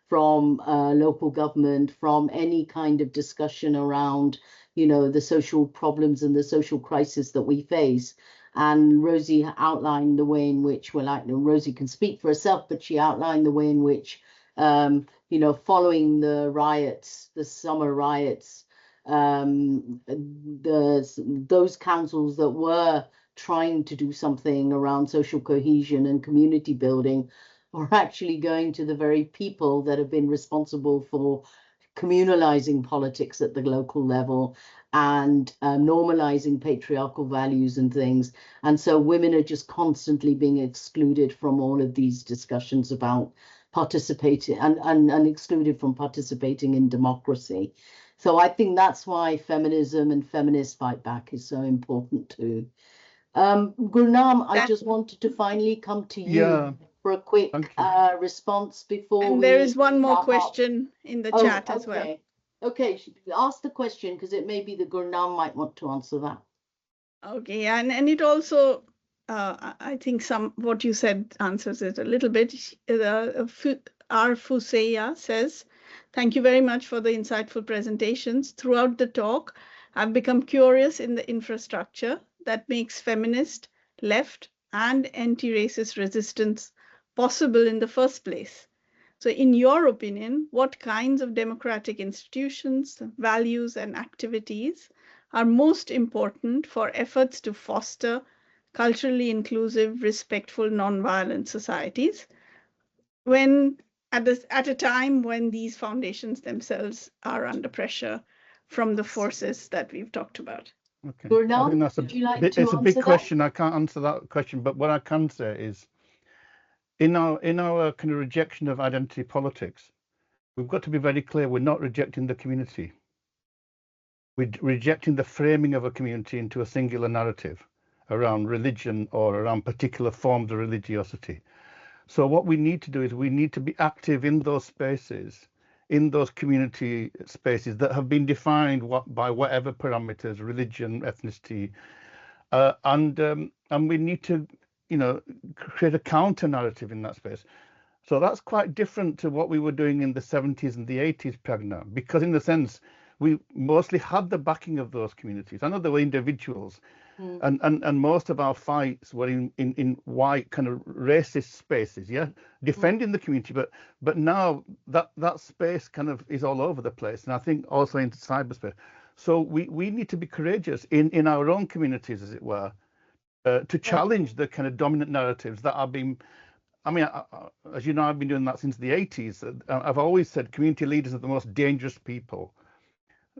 from local government, from any kind of discussion around, the social problems and the social crisis that we face. And Rosie outlined the way in which, Rosie can speak for herself, but she outlined the way in which, following the riots, the summer riots, those councils that were trying to do something around social cohesion and community building are actually going to the very people that have been responsible for communalizing politics at the local level and normalizing patriarchal values and things. And so women are just constantly being excluded from all of these discussions about participating and excluded from participating in democracy. So I think that's why feminism and feminist fight back is so important too. Gurnam, I just wanted to finally come to you for a quick response before and there is one more question in the chat as well. Okay, ask the question because it may be that Gurnam might want to answer that. Okay, and it also, I think what you said answers it a little bit. Fuseya says, thank you very much for the insightful presentations. Throughout the talk, I've become curious in the infrastructure that makes feminist, left, and anti-racist resistance possible in the first place. So in your opinion, what kinds of democratic institutions, values, and activities are most important for efforts to foster culturally inclusive, respectful, nonviolent societies when at a time when these foundations themselves are under pressure from the forces that we've talked about? Okay, I Gurnam, think that's would you like bit, to it's a answer big that? question. I can't answer that question, but what I can say is, in our kind of rejection of identity politics, we've got to be very clear. We're not rejecting the community. We're rejecting the framing of a community into a singular narrative around religion or around particular forms of religiosity. So what we need to do is we need to be active in those spaces, in those community spaces that have been defined by whatever parameters, religion, ethnicity, and we need to, create a counter narrative in that space. So that's quite different to what we were doing in the 70s and the 80s, Pragna, because in a sense, we mostly had the backing of those communities. I know there were individuals, and most of our fights were in white kind of racist spaces, yeah, defending the community. But now that space kind of is all over the place, and I think also into cyberspace. So we need to be courageous in our own communities, as it were, to challenge the kind of dominant narratives that are being. I mean, as you know, I've been doing that since the 80s. I've always said community leaders are the most dangerous people,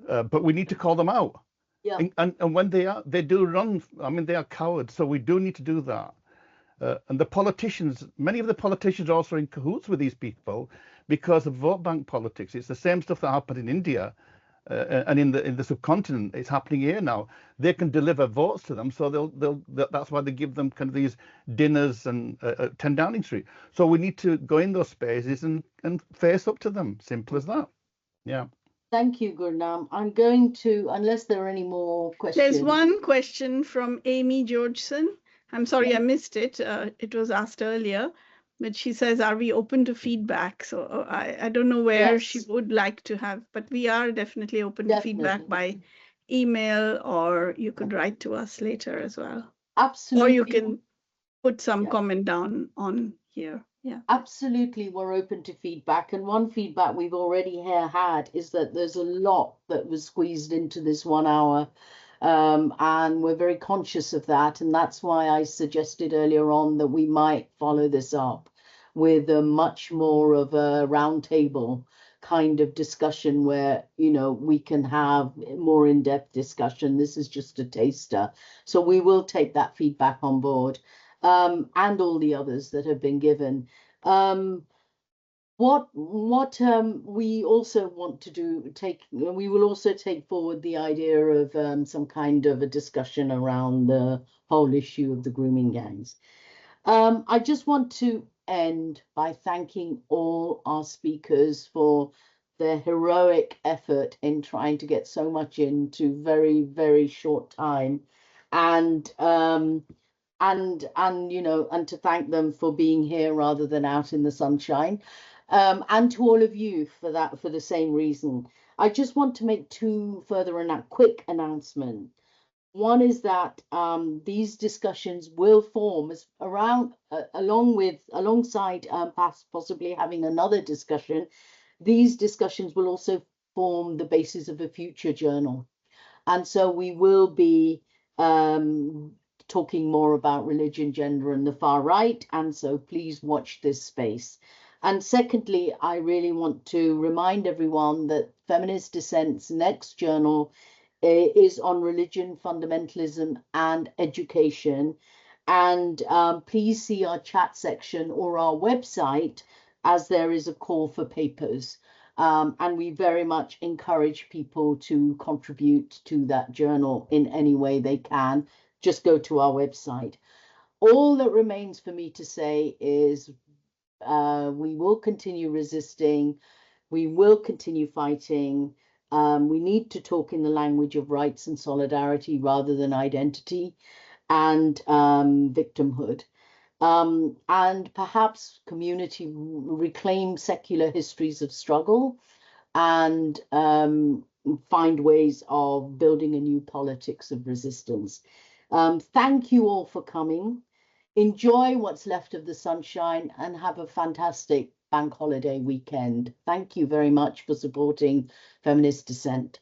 but we need to call them out. Yeah. And when they do run. I mean, they are cowards. So we do need to do that. And the politicians, many of the politicians are also in cahoots with these people because of vote bank politics. It's the same stuff that happened in India and in the subcontinent. It's happening here now. They can deliver votes to them, so that's why they give them kind of these dinners and 10 Downing Street. So we need to go in those spaces and face up to them. Simple as that. Yeah. Thank you, Gurnam. I'm going to, unless there are any more questions. There's one question from Amy Georgeson. I'm sorry, I missed it. It was asked earlier, but she says, are we open to feedback? So I don't know where she would like to have, but we are definitely open to feedback by email, or you could write to us later as well. Absolutely. Or you can put some comment down on here. Yeah. Absolutely, we're open to feedback. And one feedback we've already had is that there's a lot that was squeezed into this 1 hour. And we're very conscious of that. And that's why I suggested earlier on that we might follow this up with a much more of a roundtable kind of discussion where, we can have more in-depth discussion. This is just a taster. So we will take that feedback on board. And all the others that have been given. What we also want to do, we will also take forward the idea of some kind of a discussion around the whole issue of the grooming gangs. I just want to end by thanking all our speakers for their heroic effort in trying to get so much into very, very short time, and to thank them for being here rather than out in the sunshine, and to all of you for the same reason. I just want to make two further quick announcements. One is that these discussions will form alongside possibly having another discussion. These discussions will also form the basis of a future journal, and so we will be talking more about religion, gender, and the far right. And so please watch this space. And secondly, I really want to remind everyone that Feminist Dissent's next journal is on religion, fundamentalism, and education. And please see our chat section or our website, as there is a call for papers. And we very much encourage people to contribute to that journal in any way they can. Just go to our website. All that remains for me to say is we will continue resisting. We will continue fighting. We need to talk in the language of rights and solidarity rather than identity and victimhood. And perhaps community reclaim secular histories of struggle and find ways of building a new politics of resistance. Thank you all for coming. Enjoy what's left of the sunshine and have a fantastic bank holiday weekend. Thank you very much for supporting Feminist Dissent.